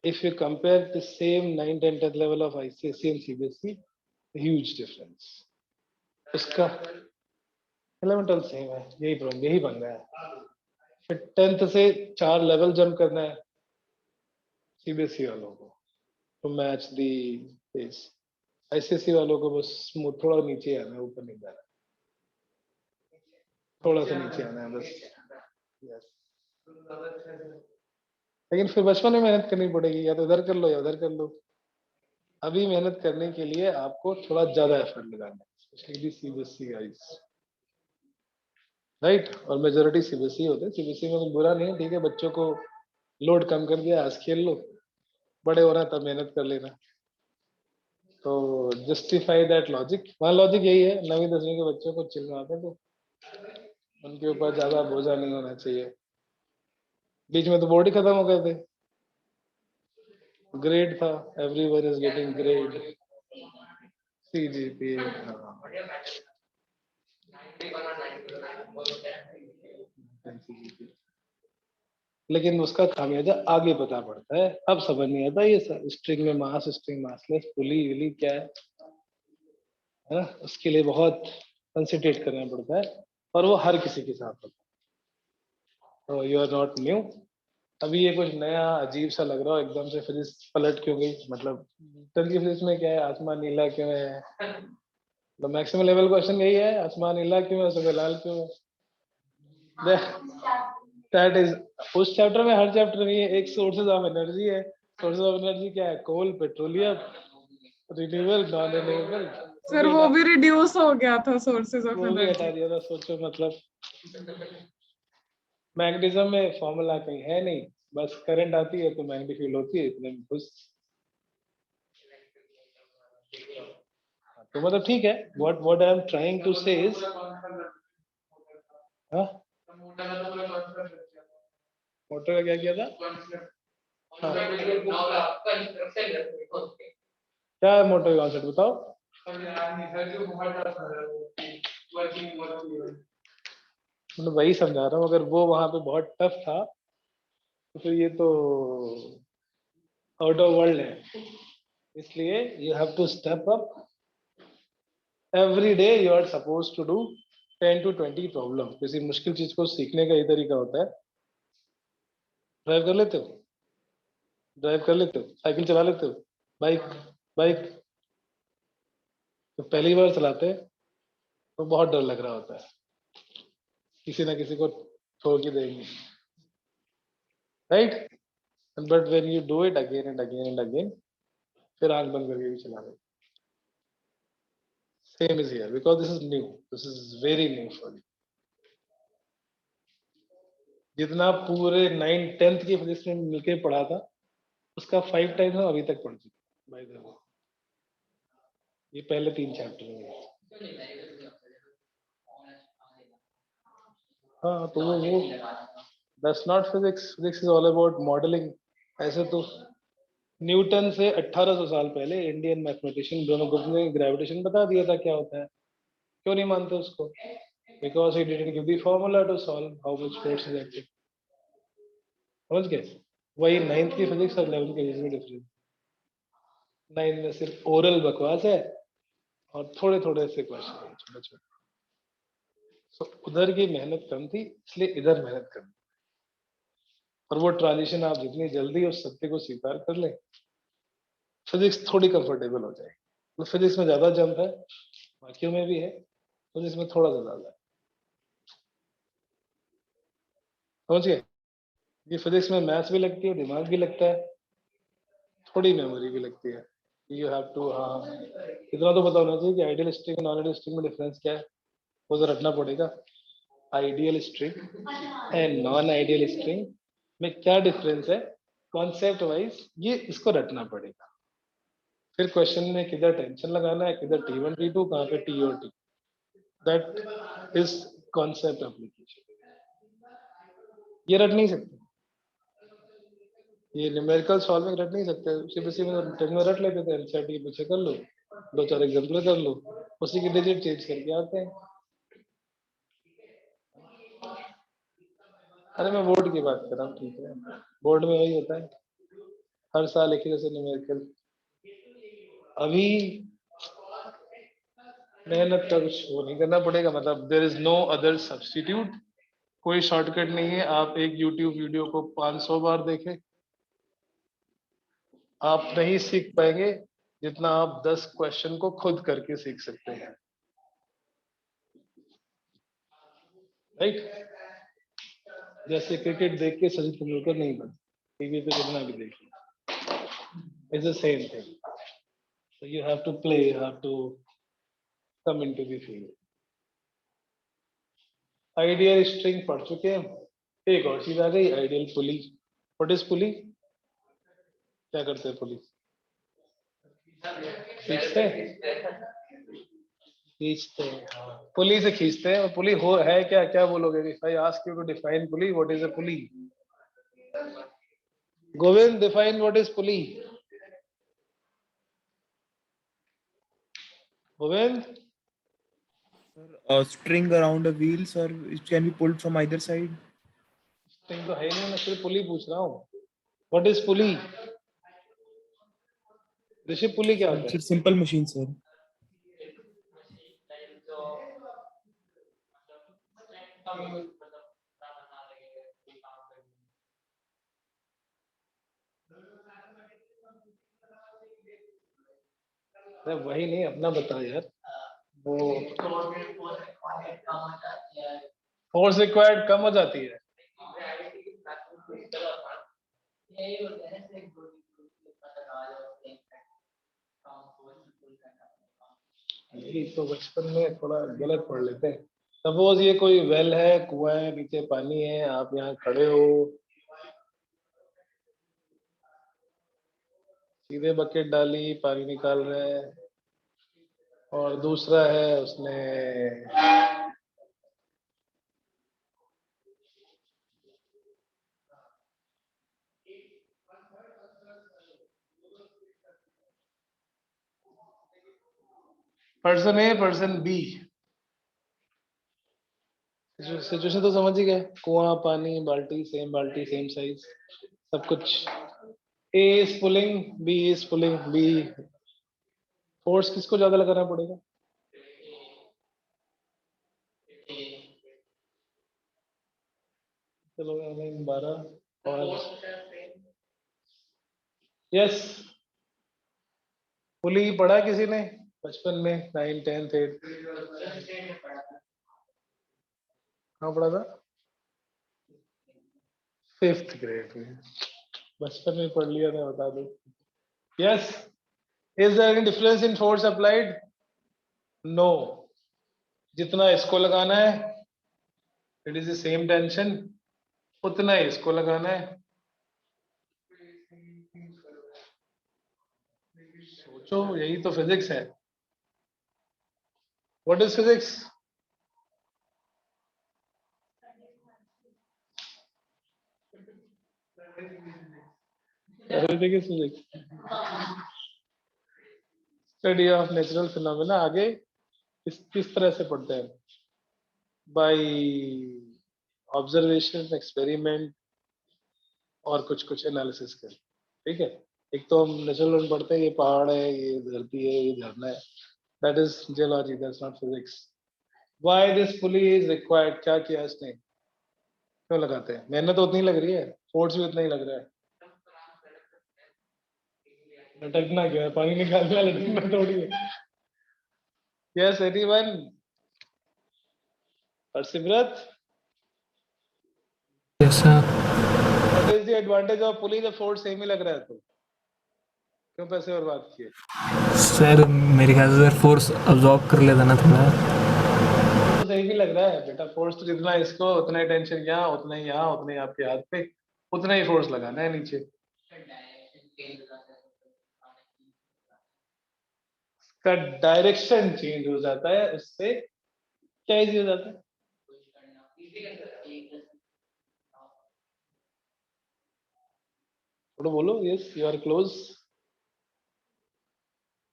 If you compare the same 9th and 10th level of ICSE and CBSE, huge difference. उसका एलिमेंटल सेम है, यही प्रॉब्लम, यही बन गया है। फिर 10th से 4 लेवल जंप करना है सीबीएसई वालों को to match the pace. ICSE वालों को बस स्मूथ थोड़ा नीचे आना है, ऊपर नहीं जाना, थोड़ा सा नीचे आना है बस। यस, लेकिन फिर बचपन में मेहनत करनी पड़ेगी, या तो इधर कर लो या उधर कर लो। अभी मेहनत करने के लिए आपको थोड़ा ज्यादा एफर्ट लगाना है, स्पेशली सीबीएसई गाइस, राइट? और मेजोरिटी सीबीएसई होते हैं। सीबीएसई में कुछ बुरा नहीं है, ठीक है, बच्चों को लोड कम कर दिया, आज खेल लो, बड़े हो रहा है तब मेहनत कर लेना। तो जस्टिफाई दैट लॉजिक, वहाँ लॉजिक यही है, 9वीं 10वीं के बच्चों को चिल मारते तो उनके ऊपर ज्यादा बोझा नहीं होना चाहिए। बीच में तो बोर्ड ही खत्म हो गए थे, ग्रेड था, everyone is getting grade, CGPA. लेकिन उसका खामियाजा आगे पता पड़ता है, अब समझ नहीं आता ये स्ट्रिंग में मास, स्ट्रिंग मासलेस, पुली विली क्या है ना, उसके लिए बहुत कंसंट्रेट करना पड़ता है, और वो हर किसी के साथ होता है। तो यू आर नॉट न्यू। अभी ये कुछ नया अजीब सा लग रहा हो, एकदम से फिजिक्स पलट क्यों गई, मतलब न्यूटन की फिजिक्स में क्या है, आसमान नीला क्यों है, तो मैक्सिमम लेवल क्वेश्चन यही है, आसमान नीला क्यों है, सुबह लाल क्यों है। दैट इज, उस चैप्टर में, हर चैप्टर में एक सोर्सेज ऑफ एनर्जी है। सोर्सेज ऑफ एनर्जी क्या है, coal, petroleum, renewable, non renewable. Sir वो भी रिड्यूस हो गया था सोर्सेज ऑफ वो भी हटा एनर्जी। दिया था, सोचो मतलब मैग्नेटिज्म में फॉर्मूला कहीं है नहीं, बस करंट आती है तो मैग्नेटिक फील्ड होती है, इतने में खुश। तो मतलब ठीक है, what I am trying to say is, motor का क्या किया था, हाँ, क्या है मोटर का कॉन्सेप्ट बताओ। मैं वही समझा रहा हूँ, अगर वो वहां पे बहुत टफ था तो फिर ये तो आउट ऑफ वर्ल्ड है। इसलिए you have to step up, every day you are suppose to do 10 to 20 problem. किसी मुश्किल चीज को सीखने का ये तरीका होता है, ड्राइव कर लेते हो, ड्राइव कर लेते हो, साइकिल चला लेते हो, बाइक, बाइक तो पहली बार चलाते हैं तो बहुत डर लग रहा होता है, किसी ना किसी को ठोक ही देंगे, right, but when you do it again and again and again, फिर आंख बंद करके भी चला दो। Same is here, because this is new, this is very new for you. जितना पूरे 9 10th की फिजिक्स में मिलके पढ़ा था, उसका 5 टाइम्स हम अभी तक पढ़ चुके बाय द वे, ये पहले 3 चैप्टर में। हाँ तो वो that's not physics, physics is all about modelling. ऐसे तो न्यूटन से 1800 साल पहले इंडियन मैथमेटिशियन ब्रह्मगुप्त ने ग्रेविटेशन बता दिया था क्या होता है, क्यों नहीं मानते उसको, because he didn't give the formula to solve how much force is acting. समझ गए, वही 9th की फिजिक्स और 11th की फिजिक्स में डिफरेंस। 9 में सिर्फ ओरल बकवास है और थोड़े थोड़े से क्वेश्चन है, छोटे छोटे। So, उधर की मेहनत कम थी, इसलिए इधर मेहनत कम, और वो ट्रांजिशन आप जितनी जल्दी उस सत्य को स्वीकार कर ले, फिजिक्स थोड़ी कंफर्टेबल हो जाएगी। तो फिजिक्स में ज्यादा जंप है, बाकियों में भी है, फिजिक्स में थोड़ा सा ज्यादा है। समझ गए, ये फिजिक्स में मैथ्स भी लगती है, दिमाग भी लगता है, थोड़ी मेमोरी भी लगती है। यू हैव टू, हाँ इतना तो पता होना चाहिए कि ideal string non ideal string में डिफरेंस क्या है, वो तो रटना पड़ेगा। Ideal string and non ideal string में क्या डिफरेंस है कॉन्सेप्ट वाइज, ये इसको रटना पड़ेगा। फिर क्वेश्चन में किधर टेंशन लगाना है, किधर T1 T2, कहाँ पे T और T, that is concept application. ये रट नहीं सकते, ये न्यूमेरिकल सॉल्विंग रट नहीं सकते, सीबीएसई में टेन में रट लेते थे, एनसीईआरटी के पीछे कर लो, 2 4 एग्जाम्पल कर लो, उसी की डिजिट चेंज करके आते हैं। अरे मैं बोर्ड की बात कर रहा हूँ, ठीक है, बोर्ड में वही होता है, हर साल एक ही जैसे न्यूमेरिकल। अभी मेहनत का कुछ वो नहीं करना पड़ेगा, मतलब there is no other substitute, कोई शॉर्टकट नहीं है। आप एक YouTube वीडियो को 500 बार देखें, आप नहीं सीख पाएंगे जितना आप 10 क्वेश्चन को खुद करके सीख सकते हैं, राइट। जैसे क्रिकेट देख के सचिन तेंदुलकर नहीं बन, टीवी पे कितना भी देखिए, it's the same thing. So you have to play, you have to come into the field. Ideal string पढ़ चुके हैं, एक और चीज आ गई, आइडियल पुली। व्हाट इज पुली, क्या करते हैं पुली, खींचते खींचते हाँ पुली से खींचते हैं और पुली हो है क्या क्या बोलोगे if I ask you to define pulley what is a pulley Govind define what is pulley Govind A string around a wheels, or it can be pulled from either side. String तो है ही नहीं मैं सिर्फ पुली पूछ रहा हूँ व्हाट इज पुली ऋषि पुली क्या होता It's है a simple machine, sir. अरे वही नहीं अपना बता यार वो फोर्स रिक्वायर्ड कम हो जाती है यही तो बचपन में थोड़ा गलत पढ़ लेते हैं सपोज ये कोई वेल है कुआं है नीचे पानी है आप यहाँ खड़े हो सीधे बकेट डाली पानी निकाल रहे हैं और दूसरा है उसने person A person B situation तो समझ ही गए कुआं पानी बाल्टी सेम साइज सब कुछ A is pulling B is pulling B force किसको ज्यादा लगाना पड़ेगा चलो हमें 12 और यस पुली पढ़ा किसी ने बचपन में 9 10th 8 कहाँ पढ़ा था 5th ग्रेड में बचपन में पढ़ लिया था बता दो yes is there any difference in force applied no जितना इसको लगाना है it is the same tension उतना ही इसको लगाना है सोचो यही तो फिजिक्स है what is physics physics study of natural phenomena आगे किस तरह से पढ़ते हैं बाय ऑब्जर्वेशन एक्सपेरिमेंट और कुछ कुछ एनालिसिस कर ठीक है एक तो हम नेचुरल पढ़ते हैं ये पहाड़ है ये धरती है ये झरना है that is geology that's not physics why this pulley is required क्या किया इसने क्यों लगाते हैं मेहनत तो उतनी लग रही है फोर्स भी उतना ही लग रहा है लटकना क्या है पानी निकालना लटकना थोड़ी है yes anyone Harshivrat Yes, sir. What is the advantage of pulley the force same ही लग रहा है तो क्यों पैसे बर्बाद किए सर मेरे ख्याल से फोर्स अब्जॉर्ब कर लेता ना थोड़ा तो सही भी लग रहा है बेटा फोर्स तो जितना इसको उतना ही टेंशन यहाँ उतना ही यहाँ उतना ही आपके हाथ पे उतना ही फोर्स लगाना है नीचे का डायरेक्शन चेंज हो जाता है उससे क्या इजी हो जाता है थोड़ा बोलो यस यू आर क्लोज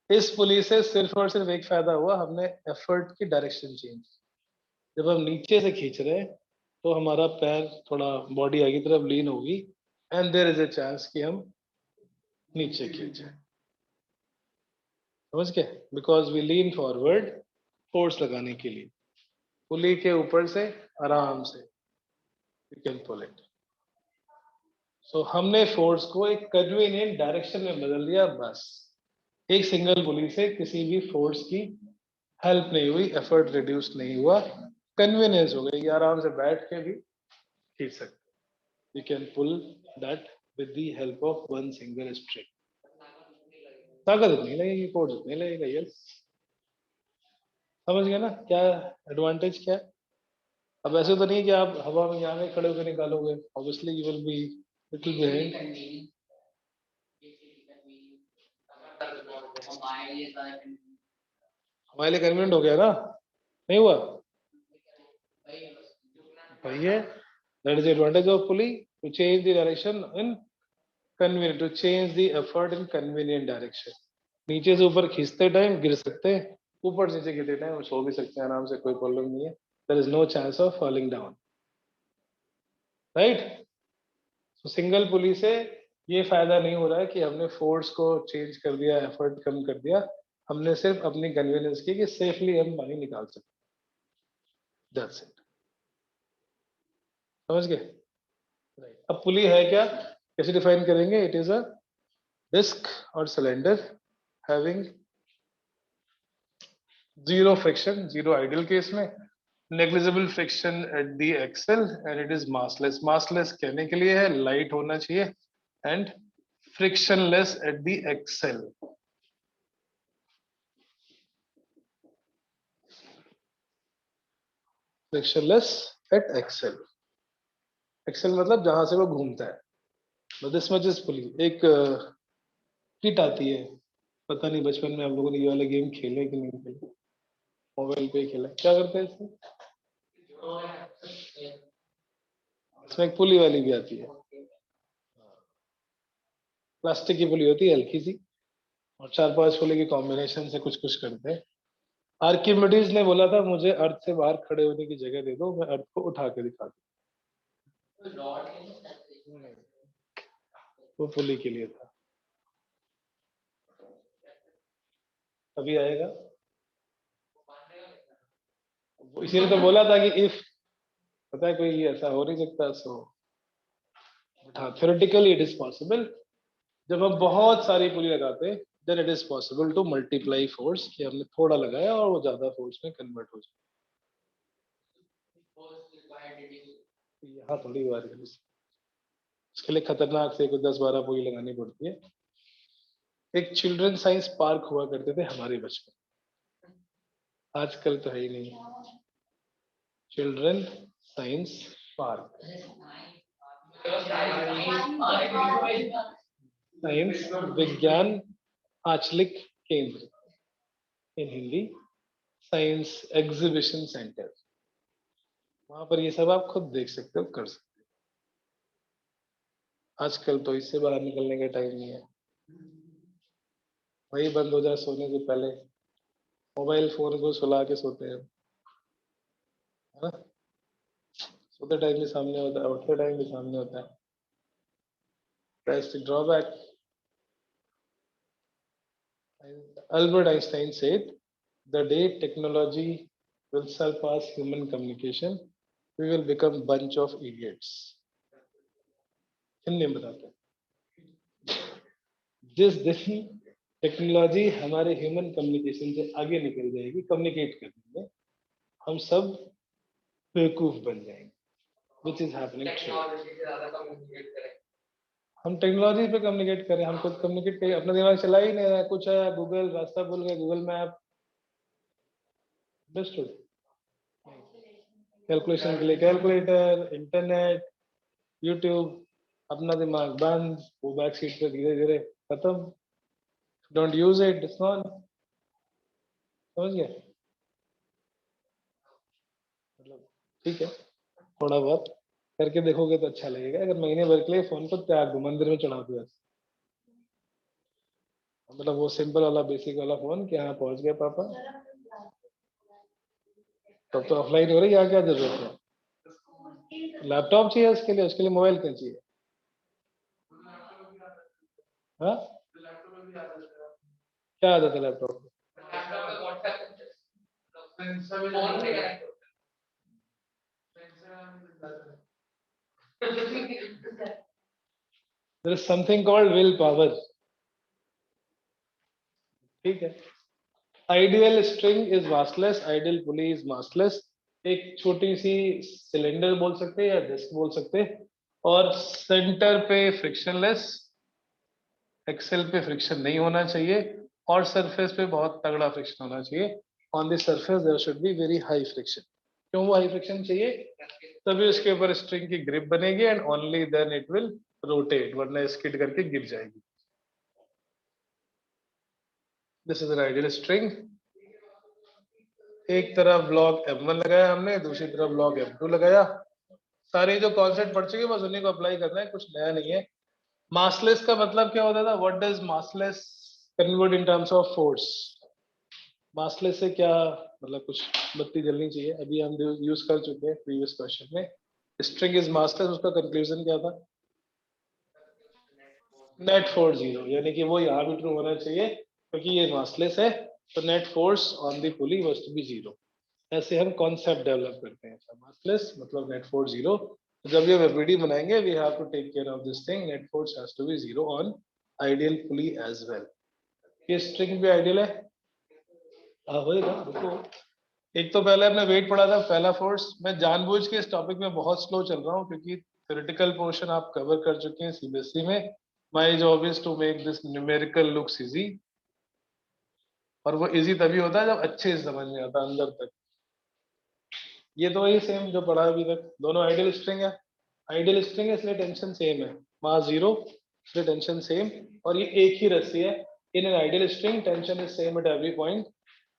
इस पुली से सिर्फ और सिर्फ एक फायदा हुआ हमने एफर्ट की डायरेक्शन चेंज जब हम नीचे से खींच रहे हैं तो हमारा पैर थोड़ा बॉडी आगे तरफ लीन होगी and there is a chance कि हम नीचे खींचे समझ गए because we lean forward force लगाने के लिए पुली के ऊपर से आराम से you can pull it so हमने फोर्स को एक कन्वीनियंट डायरेक्शन में बदल दिया बस एक सिंगल पुली से किसी भी फोर्स की हेल्प नहीं हुई एफर्ट रिड्यूस नहीं हुआ कन्वीनियंस हो गई आराम से बैठ के भी खींच सकते you can pull that with the help of one single string ताकत इतनी लगेगी फोर्स इतनी लगेगा यस समझ गए ना क्या एडवांटेज क्या है अब ऐसे तो नहीं कि आप हवा में यहाँ में खड़े होकर निकालोगे obviously you will be little behind हमारे लिए था हमारे लिए कन्वीनियंट हो गया ना, नहीं हुआ भाई है। That is advantage of pulley, to change the direction in convenient, to change the effort in convenient direction. नीचे से ऊपर खींचते टाइम गिर सकते हैं, ऊपर से नीचे गिरते टाइम सो भी सकते हैं आराम से, कोई प्रॉब्लम नहीं है। There is no chance of falling down, right. तो सिंगल पुली से ये फायदा नहीं हो रहा है कि हमने फोर्स को चेंज कर दिया, एफर्ट कम कर दिया, हमने सिर्फ अपनी कन्वीनियंस की कि सेफली हम पानी निकाल सकते, दैट्स इट। समझ गए, राइट। अब पुली है क्या, कैसे डिफाइन करेंगे? It is a disc or cylinder having zero friction, zero ideal case में, negligible friction at the axle, and it is massless. Massless कहने के लिए है लाइट होना चाहिए, and frictionless at the axle. Frictionless at axle. Axle मतलब जहां से वो घूमता है। But this much is pulley. एक किट आती है, पता नहीं बचपन में आप लोगों ने ये वाला गेम खेले कि नहीं खेले, मोबाइल पे खेला, क्या करते हैं इसमें? इसमें एक पुली वाली भी आती है, प्लास्टिक की पुली होती है हल्की सी, और 4-5 पुली के कॉम्बिनेशन से कुछ कुछ करते हैं। आर्किमिडीज ने बोला था मुझे अर्थ से बाहर खड़े होने की जगह दे दो, मैं अर्थ को उठा के दिखा दूं। वो पुली के लिए था, अभी आएगा। इसीलिए तो बोला था कि इफ, पता है कोई ऐसा हो नहीं सकता, सो हाँ थ्योरेटिकली इट इज पॉसिबल। जब हम बहुत सारी पुली लगाते हैं then it is possible to multiply force, कि हमने थोड़ा लगाया और वो ज्यादा फोर्स में कन्वर्ट हो जाए। यहाँ थोड़ी बार उसके लिए खतरनाक से कुछ 10-12 पुली लगानी पड़ती है। एक चिल्ड्रन साइंस पार्क हुआ करते थे हमारे बचपन, आजकल तो है ही नहीं। चिल्ड्रन साइंस पार्क, साइंस विज्ञान आंचलिक केंद्र, इन हिंदी साइंस एग्जीबिशन सेंटर। वहां पर ये सब आप खुद देख सकते हो, कर सकते हो। आजकल तो इससे बाहर निकलने का टाइम नहीं है, वही बंद हो जाए सोने से पहले, मोबाइल फोन को सुला के सोते हैं, है ना? सोते टाइम भी सामने होता है, उठते टाइम भी सामने होता है। That's the drawback. Albert Einstein said, "The day technology will surpass human communication, we will become bunch of idiots." Hindi में बताते हैं, जिस दिन टेक्नोलॉजी हमारे ह्यूमन कम्युनिकेशन से आगे निकल जाएगी, कम्युनिकेट करने में, हम सब बेवकूफ बन जाएंगे, which is happening true। हम टेक्नोलॉजी पे कम्युनिकेट करें, हम खुद कम्युनिकेट करें, अपना दिमाग चला ही नहीं रहा है। कुछ है गूगल, रास्ता भूल गए, गूगल मैप, बेस्ट कैलकुलेशन के लिए कैलकुलेटर, इंटरनेट, यूट्यूब, अपना दिमाग बंद, वो बैक सीट पे धीरे धीरे खत्म। Don't use it, it's non. समझ गए? मतलब ठीक है, थोड़ा बहुत करके देखोगे तो अच्छा लगेगा। अगर महीने भर के लिए फोन को त्याग दो, मंदिर में चढ़ा दो, मतलब वो सिंपल वाला बेसिक वाला फोन कि हाँ पहुंच गए पापा, तब तो ऑफलाइन हो रही है, क्या जरूरत है? लैपटॉप चाहिए उसके लिए, उसके लिए मोबाइल क्यों चाहिए? हाँ, क्या आदत है लैपटॉप में? There is something called will power, ठीक है। Ideal string is massless, ideal pulley is massless. एक छोटी सी सिलेंडर बोल सकते हैं या डिस्क बोल सकते हैं, और सेंटर पे फ्रिक्शनलेस, एक्सेल पे फ्रिक्शन नहीं होना चाहिए, और सरफेस पे बहुत तगड़ा फ्रिक्शन होना चाहिए। On the surface there should be very high friction. क्यों वो हाई फ्रिक्शन चाहिए? तभी उसके ऊपर स्ट्रिंग की ग्रिप बनेगी, and only then it will rotate, वरना स्किड करके गिर जाएगी। This is an ideal string. एक तरफ ब्लॉक M1 लगाया हमने, दूसरी तरफ ब्लॉक M2 लगाया। सारे जो कॉन्सेप्ट पढ़ चुके बस उन्हीं को अप्लाई करना है, कुछ नया नहीं है। मासलेस का मतलब क्या होता था? What does massless convert in terms of force? Massless से क्या मतलब? कुछ बत्ती जलनी चाहिए। अभी हम यूज कर चुके हैं प्रीवियस क्वेश्चन में। स्ट्रिंग इज मासलेस, उसका कंक्लूजन क्या था? नेट फोर्स जीरो, यानी कि वो यहाँ भी ट्रू होना चाहिए क्योंकि ये मासलेस है, तो net force on the pulley was to be zero. ऐसे हम कॉन्सेप्ट डेवलप करते हैं। मासलेस मतलब नेट फोर्स जीरो। जब ये एफबीडी बनाएंगे we have to take care of this thing, net force has to be zero on ideal pulley as well. ये स्ट्रिंग भी आइडियल है। हाँ होएगा, रुको। एक तो पहले हमने वेट पढ़ा था, पहला फोर्स। मैं जानबूझ के इस टॉपिक में बहुत स्लो चल रहा हूँ क्योंकि थ्योरेटिकल पोर्शन आप कवर कर चुके हैं सीबीएसई में। My job is to make this numerical looks easy, और वो इजी तभी होता है जब अच्छे से समझ में आता है अंदर तक। ये तो वही सेम जो पढ़ा अभी तक, दोनों आइडियल स्ट्रिंग है। आइडियल स्ट्रिंग है इसलिए टेंशन सेम है, मास जीरो इसलिए टेंशन सेम, और ये एक ही रस्सी है। In an ideal string tension is same at every point.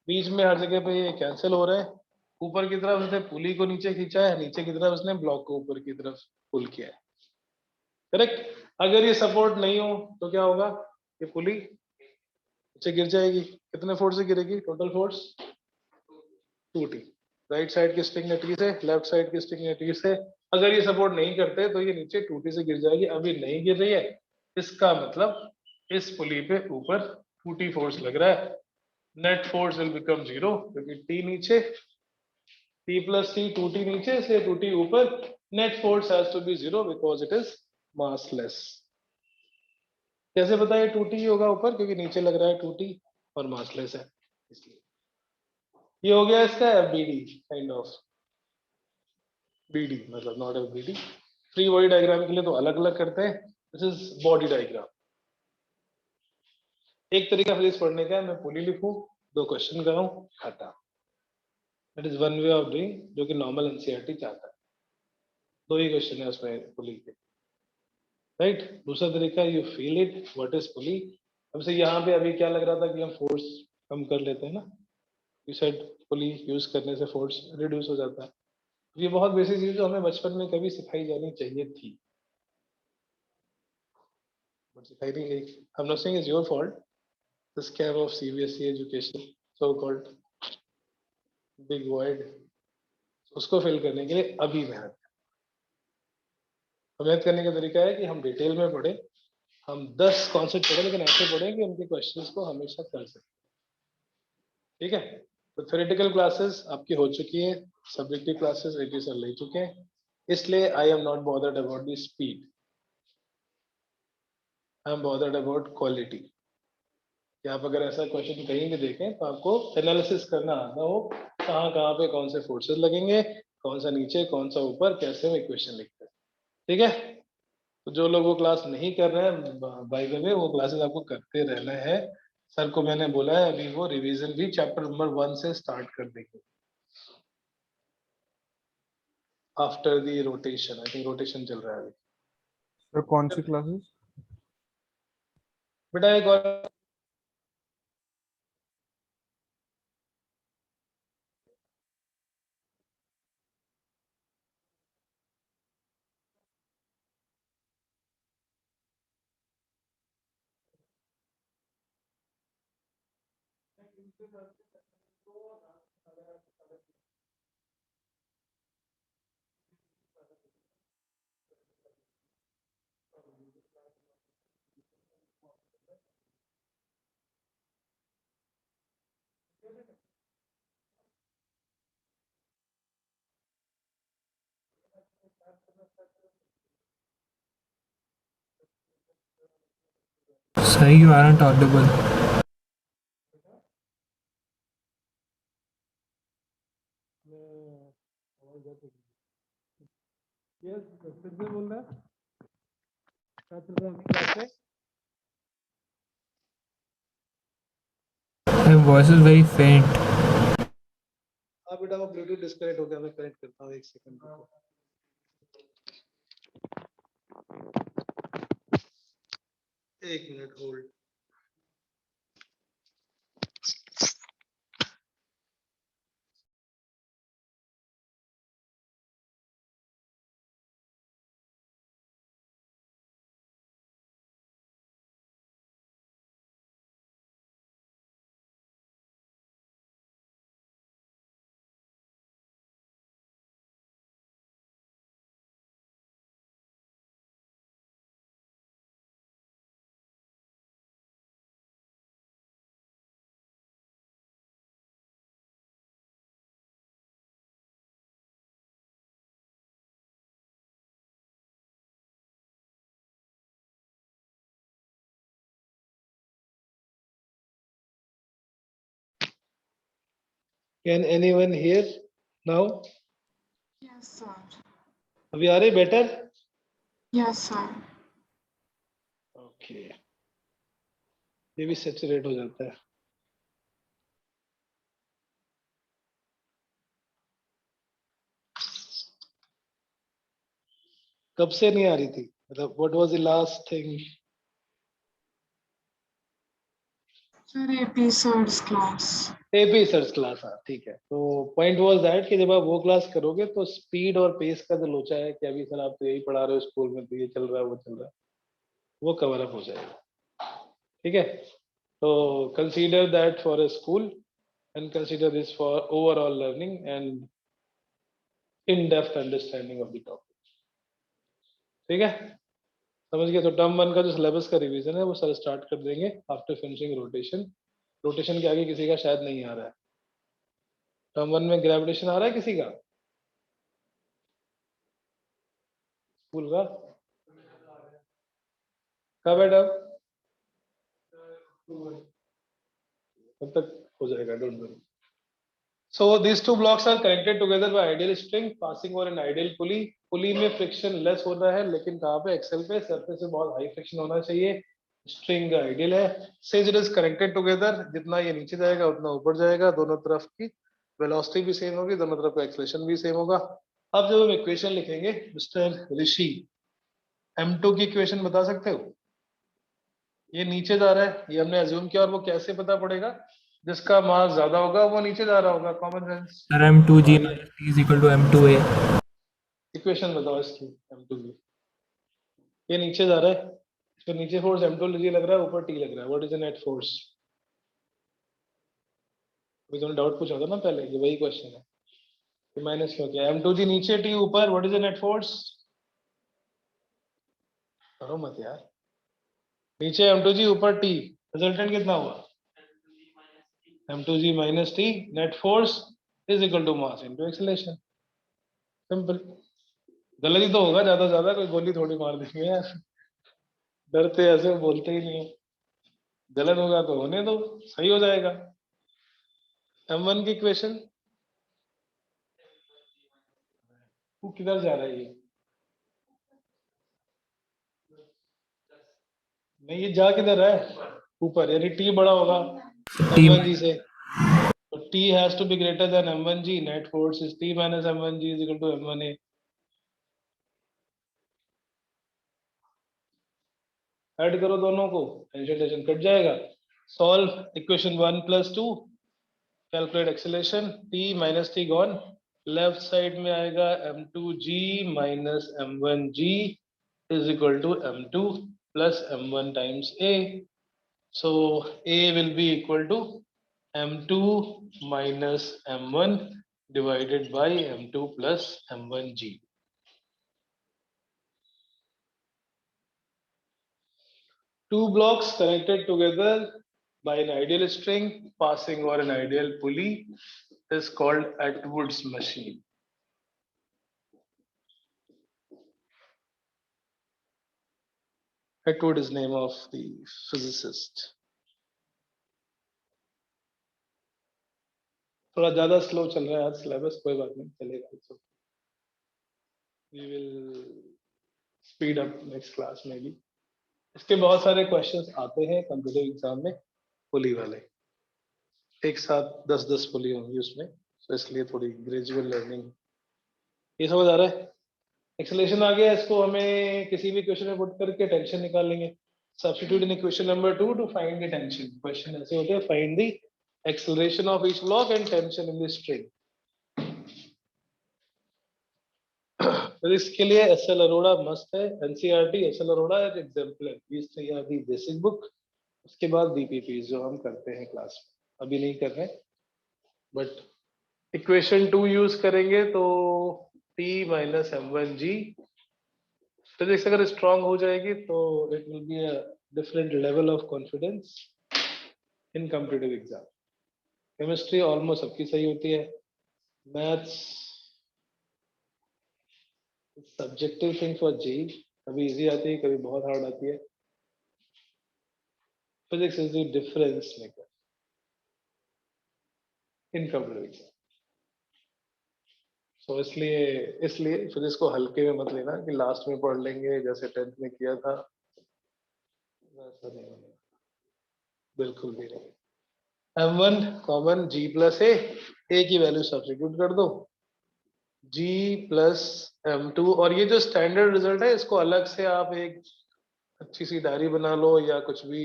बीच में हर जगह पे ये कैंसिल हो रहा है। ऊपर की तरफ उसने पुली को नीचे खींचा है, नीचे की तरफ उसने ब्लॉक को ऊपर की तरफ पुल किया है। करेक्ट। अगर ये सपोर्ट नहीं हो तो क्या होगा? ये पुली नीचे गिर जाएगी। कितने फोर्स से गिरेगी? Total force 2T। Right side की स्ट्रिंग ने T से, लेफ्ट साइड की स्ट्रिंग ने T से। अगर ये सपोर्ट नहीं करते तो ये नीचे 2T से गिर जाएगी। अभी नहीं गिर रही है, इसका मतलब इस पुली पे ऊपर 2T फोर्स लग रहा है। Net force will become zero क्योंकि T नीचे, T plus T, 2T नीचे से 2T ऊपर। Net force has to be zero because it is massless. कैसे पता है 2T होगा ऊपर? क्योंकि नीचे लग रहा है 2T और मासलेस है इसलिए। ये हो गया इसका FBD काइंड ऑफ। BD मतलब not FBD। Free body diagram के लिए तो अलग अलग करते हैं, दिस इज बॉडी डायग्राम। एक तरीका फिजिक्स पढ़ने का है, मैं पुली लिखूं, दो क्वेश्चन कराऊं, खत्म। That is one way of doing, जो कि नॉर्मल एनसीईआरटी चाहता है। दो ही क्वेश्चन है उसमें पुली के, राइट। दूसरा तरीका, you feel it what is pulley. अब से यहाँ पे अभी क्या लग रहा था कि हम फोर्स कम कर लेते हैं ना, यू सेड पुली यूज करने से फोर्स रिड्यूस हो जाता है। ये बहुत बेसिक चीज जो हमें बचपन में कभी सिखाई जानी चाहिए थी, बट सिखाई नहीं गई। I'm not saying it's your fault. The scam of CBSE education, so called big void, उसको फिल करने के लिए अभी मेहनत। मेहनत करने का तरीका है कि हम डिटेल में पढ़े, हम 10 कॉन्सेप्ट पढ़े, लेकिन ऐसे पढ़े कि उनके क्वेश्चंस को हमेशा कर सकें। ठीक है। तो थ्योरेटिकल क्लासेस आपकी हो चुकी है, सब्जेक्टिव क्लासेस AT सर ले चुके हैं, इसलिए I am not bothered about the speed, I am bothered about quality. कि आप अगर ऐसा क्वेश्चन कहीं भी देखें तो आपको एनालिसिस करना आता हो, कहाँ कहाँ पे कौन से फोर्सेस लगेंगे, कौन सा नीचे कौन सा ऊपर, कैसे हम इक्वेशन लिखते हैं। ठीक है। तो जो लोग वो क्लास नहीं कर रहे हैं, बाय द वे वो क्लासेस आपको करते रहना है। सर को मैंने बोला है अभी वो रिवीजन भी चैप्टर नंबर 1 से स्टार्ट कर देंगे after the rotation. I think rotation चल रहा है अभी। सर कौन सी क्लासेस? बेटा एक और Sir, you aren't audible. Yes फिर से बोल रहा है क्या चल रहा है अभी क्लास में? Your voice is very faint. हाँ बेटा वो ब्लूटूथ डिस्कनेक्ट हो गया, मैं कनेक्ट करता हूँ, एक सेकंड रुको। एक minute hold. Can anyone hear now? Yes, sir. अभी आ रही better? Yes, sir. Okay. ये भी सैचुरेट हो जाता है. कब से नहीं आ रही थी? मतलब what was the last thing? Sir, AP sir's class. AP search class. हाँ ठीक है. तो पॉइंट वाज दैट कि जब आप वो क्लास करोगे तो स्पीड और पेस का जो लोचा है कि अभी सर आप तो यही पढ़ा रहे हो स्कूल में, तो ये चल रहा है वो चल रहा है, वो कवर अप हो जाएगा. ठीक है. तो consider that for a school and consider this for overall learning and in-depth understanding of the topic. ठीक है. समझ गए. तो टर्म 1 का जो सिलेबस का रिवीजन है वो सर स्टार्ट कर देंगे आफ्टर फिनिशिंग रोटेशन. रोटेशन के आगे किसी का शायद नहीं आ रहा है. टर्म 1 में ग्रेविटेशन आ रहा है किसी का स्कूल का? कब है टर्म? तब तक हो जाएगा. Don't worry. So these two blocks are connected together by ideal string passing over an ideal pulley. पुली में फ्रिक्शन लेस हो रहा है, लेकिन कहाँ पे? एक्सेल पे सरफेस पे बहुत हाई फ्रिक्शन होना चाहिए. स्ट्रिंग आइडियल है. Since it is connected together, जितना ये नीचे जाएगा उतना ऊपर जाएगा. दोनों तरफ की वेलोसिटी भी सेम होगी, दोनों तरफ का एक्सेलरेशन भी सेम होगा. अब जब हम इक्वेशन लिखेंगे, मिस्टर ऋषि, M2 की इक्वेशन बता सकते हो? ये नीचे जा रहा है, ये हमने अज्यूम किया, और वो कैसे पता पड़ेगा? जिसका मास ज्यादा होगा वो नीचे जा रहा होगा. Common sense. Sir m2g minus t is equal to m2a. Equation बताओ इसकी. M2 की ये नीचे जा रहा है, तो नीचे फोर्स M2 लग रहा है, ऊपर T लग रहा है. What is the net force? अभी तुमने डाउट पूछा था ना पहले, ये वही क्वेश्चन है कि माइनस क्यों किया. M2G नीचे, T ऊपर. What is the net force? करो मत यार. नीचे M2G, ऊपर T. रिजल्टेंट कितना हुआ? M2G minus T. Net force is equal to mass into acceleration. Simple. गलत ही तो होगा ज्यादा से ज्यादा, कोई गोली थोड़ी मार देंगे यार. डरते ऐसे बोलते ही नहीं हो. गलत होगा तो होने दो, सही हो जाएगा. M1 की इक्वेशन वो किधर जा रहा है? ये नहीं, ये जा किधर है? ऊपर. यानी T बड़ा होगा t M1G से, तो T has to be greater than M1G. Net force is T minus M1G is equal to M1A. Add करो दोनों को, टेंशन टेंशन कट जाएगा. Solve equation 1 plus 2. Calculate acceleration. T minus T gone. Left side में आएगा M2G minus M1G is equal to M2 plus M1 times A. So A will be equal to M2 minus M1 divided by M2 plus M1G. Two blocks connected together by an ideal string passing over an ideal pulley is called Atwood's machine. Atwood is name of the physicist. थोड़ा ज्यादा स्लो चल रहा है आज सिलेबस, कोई बात नहीं, चलेगा. We will speed up next class maybe. इसके बहुत सारे क्वेश्चंस आते हैं कंप्यूटर एग्जाम में, पुली वाले. एक साथ 10-10 पुली होंगी उसमें, तो इसलिए थोड़ी ग्रेजुअल लर्निंग. ये समझ आ रहा है? एक्सेलरेशन आ गया, इसको हमें किसी भी क्वेश्चन में पुट करके टेंशन निकाल लेंगे. Substitute in equation number 2 to find the tension. Question ऐसे होते हैं, find the acceleration of each block and tension in the string. तो इसके लिए एसएल अरोड़ा मस्त है. NCERT, SL Arora as example. these three are the basic book. उसके बाद बीपीपी जो हम करते हैं क्लास में, अभी नहीं कर रहे, बट इक्वेशन 2 यूज करेंगे तो T minus M1G. फिजिक्स अगर स्ट्रांग हो जाएगी तो it will be a different level of confidence in competitive exam. Chemistry almost सबकी सही होती है. Maths subjective thing for JEE, कभी इजी आती है, कभी बहुत हार्ड आती है. Physics is the difference maker. Incomplete. So इसलिए फिर इसको हल्के में मत लेना कि लास्ट में पढ़ लेंगे जैसे 10th में किया था, वैसा नहीं होना, बिल्कुल भी नहीं। m1 common g plus a की वैल्यू सब्स्टिट्यूट कर दो, g प्लस m2, और ये जो स्टैंडर्ड रिजल्ट है इसको अलग से आप एक अच्छी सी डायरी बना लो या कुछ भी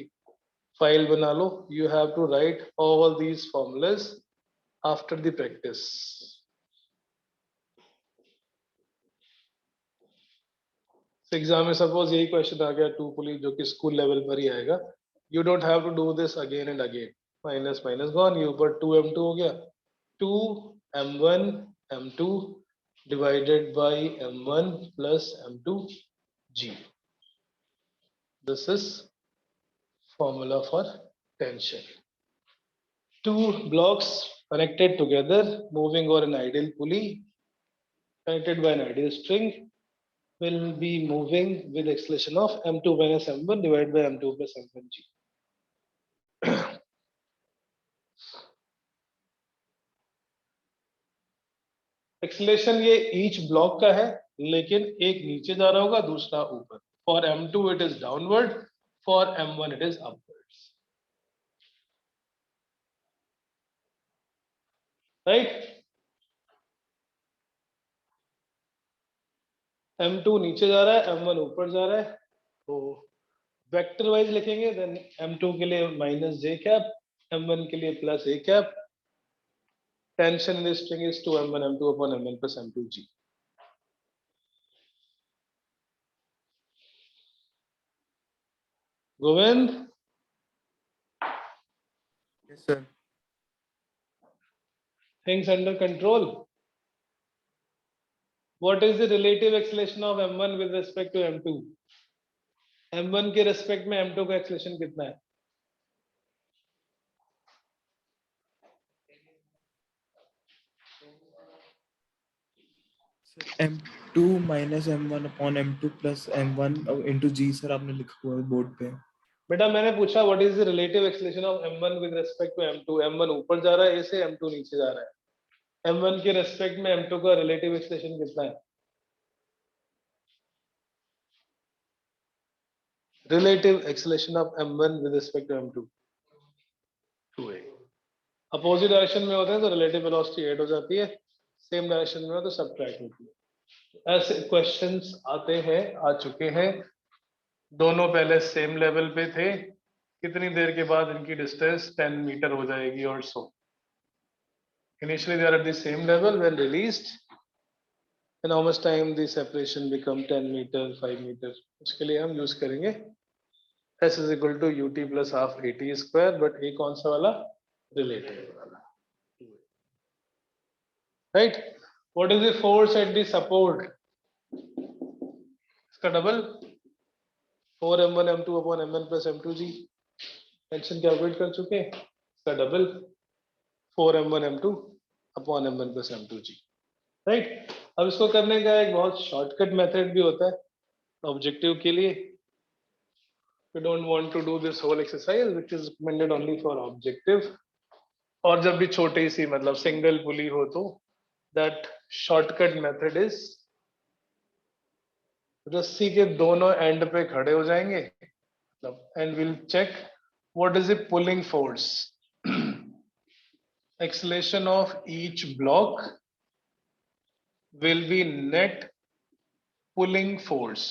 फाइल बना लो। You have to write all these formulas after the practice. Exam में सपोज यही क्वेश्चन आ गया 2 पुलिस जो कि स्कूल लेवल पर ही आएगा, you don't have to do this again and again, minus minus gone, you ऊपर 2m2 हो गया, 2m1 m2 divided by m1 plus m2 g. This is formula for tension. Two blocks connected together moving over an ideal pulley connected by an ideal string will be moving with acceleration of m2 minus m1 divided by m2 plus m1 g. Acceleration ये ईच ब्लॉक का है, लेकिन एक नीचे जा रहा होगा दूसरा ऊपर। For m2 it is downward, for m1 it is upwards, right. m2 नीचे जा रहा है, m1 ऊपर जा रहा है, तो वेक्टर वाइज लिखेंगे, देन m2 के लिए माइनस j कैप, m1 के लिए plus a cap. Tension in this string is 2m1 m2 upon m1 plus m2 g. Govind, Yes, sir. things under control. What is the relative acceleration of m1 with respect to m2? m1 के रेस्पेक्ट में m2 का एक्सेलेरेशन कितना है? Sir, m2 minus m1 upon m2 plus m1 into g, sir आपने लिखा हुआ है बोर्ड पे। बेटा मैंने पूछा what is the relative acceleration of m1 with respect to m2? m1 ऊपर जा रहा है a से, m2 नीचे जा रहा है। m1 के रेस्पेक्ट में m2 का रिलेटिव एक्सेलेरेशन कितना है? Relative acceleration of m1 with respect to m2 2a। Opposite direction में होते हैं तो रिलेटिव वेलोसिटी ऐड हो जाती है, सेम डायरेक्शन में हो तो सबट्रैक्ट होती है। ऐसे क्वेश्चंस आते हैं, आ चुके हैं, दोनों पहले सेम लेवल पे थे, कितनी देर के बाद इनकी डिस्टेंस 10 मीटर हो जाएगी और सो। Initially they are at the same level, when released and how much time the separation become 10 meter 5 meter, उसके लिए हम यूज करेंगे S is equal to ut plus half at square, but a कौन सा वाला? रिलेटिव वाला, right? What is the force at the support? इसका double 4m1 m2 upon m1 plus m2g। Tension calculate कर चुके हैं, इसका double 4m1 m2 upon m1 plus m2g, right. अब इसको करने का एक बहुत शॉर्टकट मेथड भी होता है ऑब्जेक्टिव के लिए। You don't want to do this whole exercise which is recommended only for objective, और जब भी छोटी सी मतलब सिंगल पुली हो तो that shortcut method is, रस्सी के दोनों एंड पे खड़े हो जाएंगे मतलब, and we'll check what is the pulling force, acceleration of each block will be net pulling force,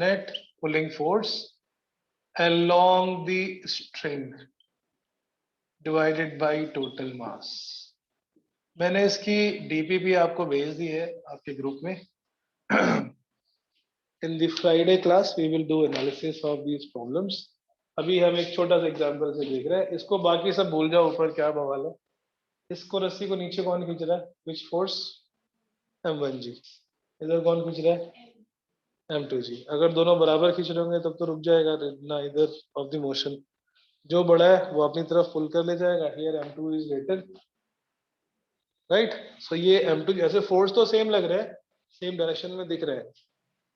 net pulling force along the string divided by total mass। मैंने इसकी डीपीपी आपको भेज दी है आपके ग्रुप में। In the Friday class we will do analysis of these problems. अभी हम एक छोटा सा एग्जांपल से देख रहे हैं, इसको बाकी सब भूल जाओ, ऊपर क्या बवाल है। इसको रस्सी को नीचे कौन खींच रहा है? Which force? m1g। इधर कौन खींच रहा है? m2g। अगर दोनों बराबर खींच रहे होंगे तब तो रुक जाएगा ना इधर ऑफ द मोशन, जो बड़ा है वो अपनी तरफ पुल कर ले जाएगा। Here m2 is greater, right. So ये m2 ऐसे फोर्स तो सेम लग रहा है, सेम डायरेक्शन में दिख रहा है,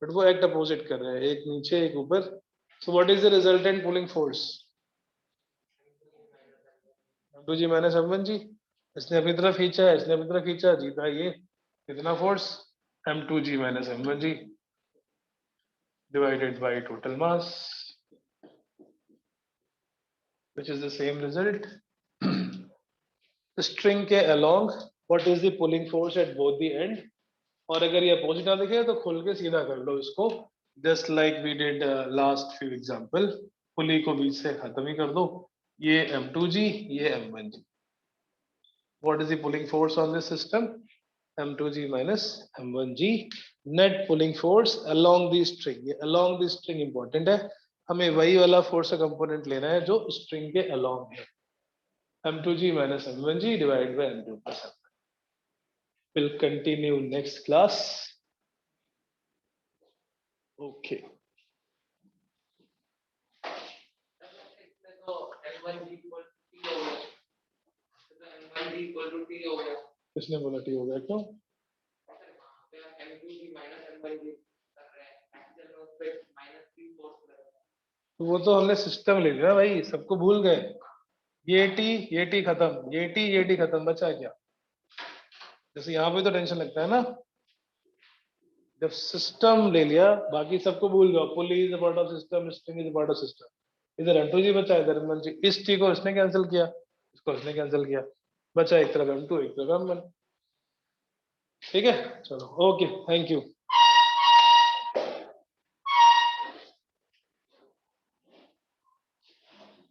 बट वो एक्ट अपोजिट कर रहे हैं, एक नीचे एक ऊपर। So what is the resultant pulling force? M2G minus M1G, इसने अपनी तरफ खींचा, इसने अपनी तरफ खींचा, जीता ये कितना force, M2G minus M1G divided by total mass, which is the same result. String के along what is the pulling force at both the end, और अगर ये अपोजिट ना दिखे तो खोल के सीधा कर लो इसको, just like we did last few example, पुली को बीच से खत्म ही कर दो, ये M2G, ये M1G. What is the pulling force on this system? M2G minus M1G. Net pulling force along the string. ये along the string important है, हमें वही वाला force का component लेना है जो string के along है. M2G minus M1G divided by M2 plus M1. We'll continue next class. Okay. तो M1 equal to T हो गया, तो M1 equal to T हो गया, किसने बोला T हो गया क्यों? M2G minus M1G कर रहे हैं, एक्चुअल में उस पे -3 फोर्स लग रहा है. तो वो तो हमने सिस्टम ले लिया भाई, सबको भूल गए, ये टी खत्म, ये टी खत्म, बचा क्या? जैसे यहाँ पे तो टेंशन लगता है ना, जब सिस्टम ले लिया बाकी सबको भूल जाओ, pulley is a part of system, string is a part of system, इधर M2G बचा, इधर M1G, इस टी को इसने कैंसिल किया, इसको इसने कैंसिल किया, बचा एक तरफ M2 एक तरफ M1. ठीक है, चलो ओके, थैंक यू.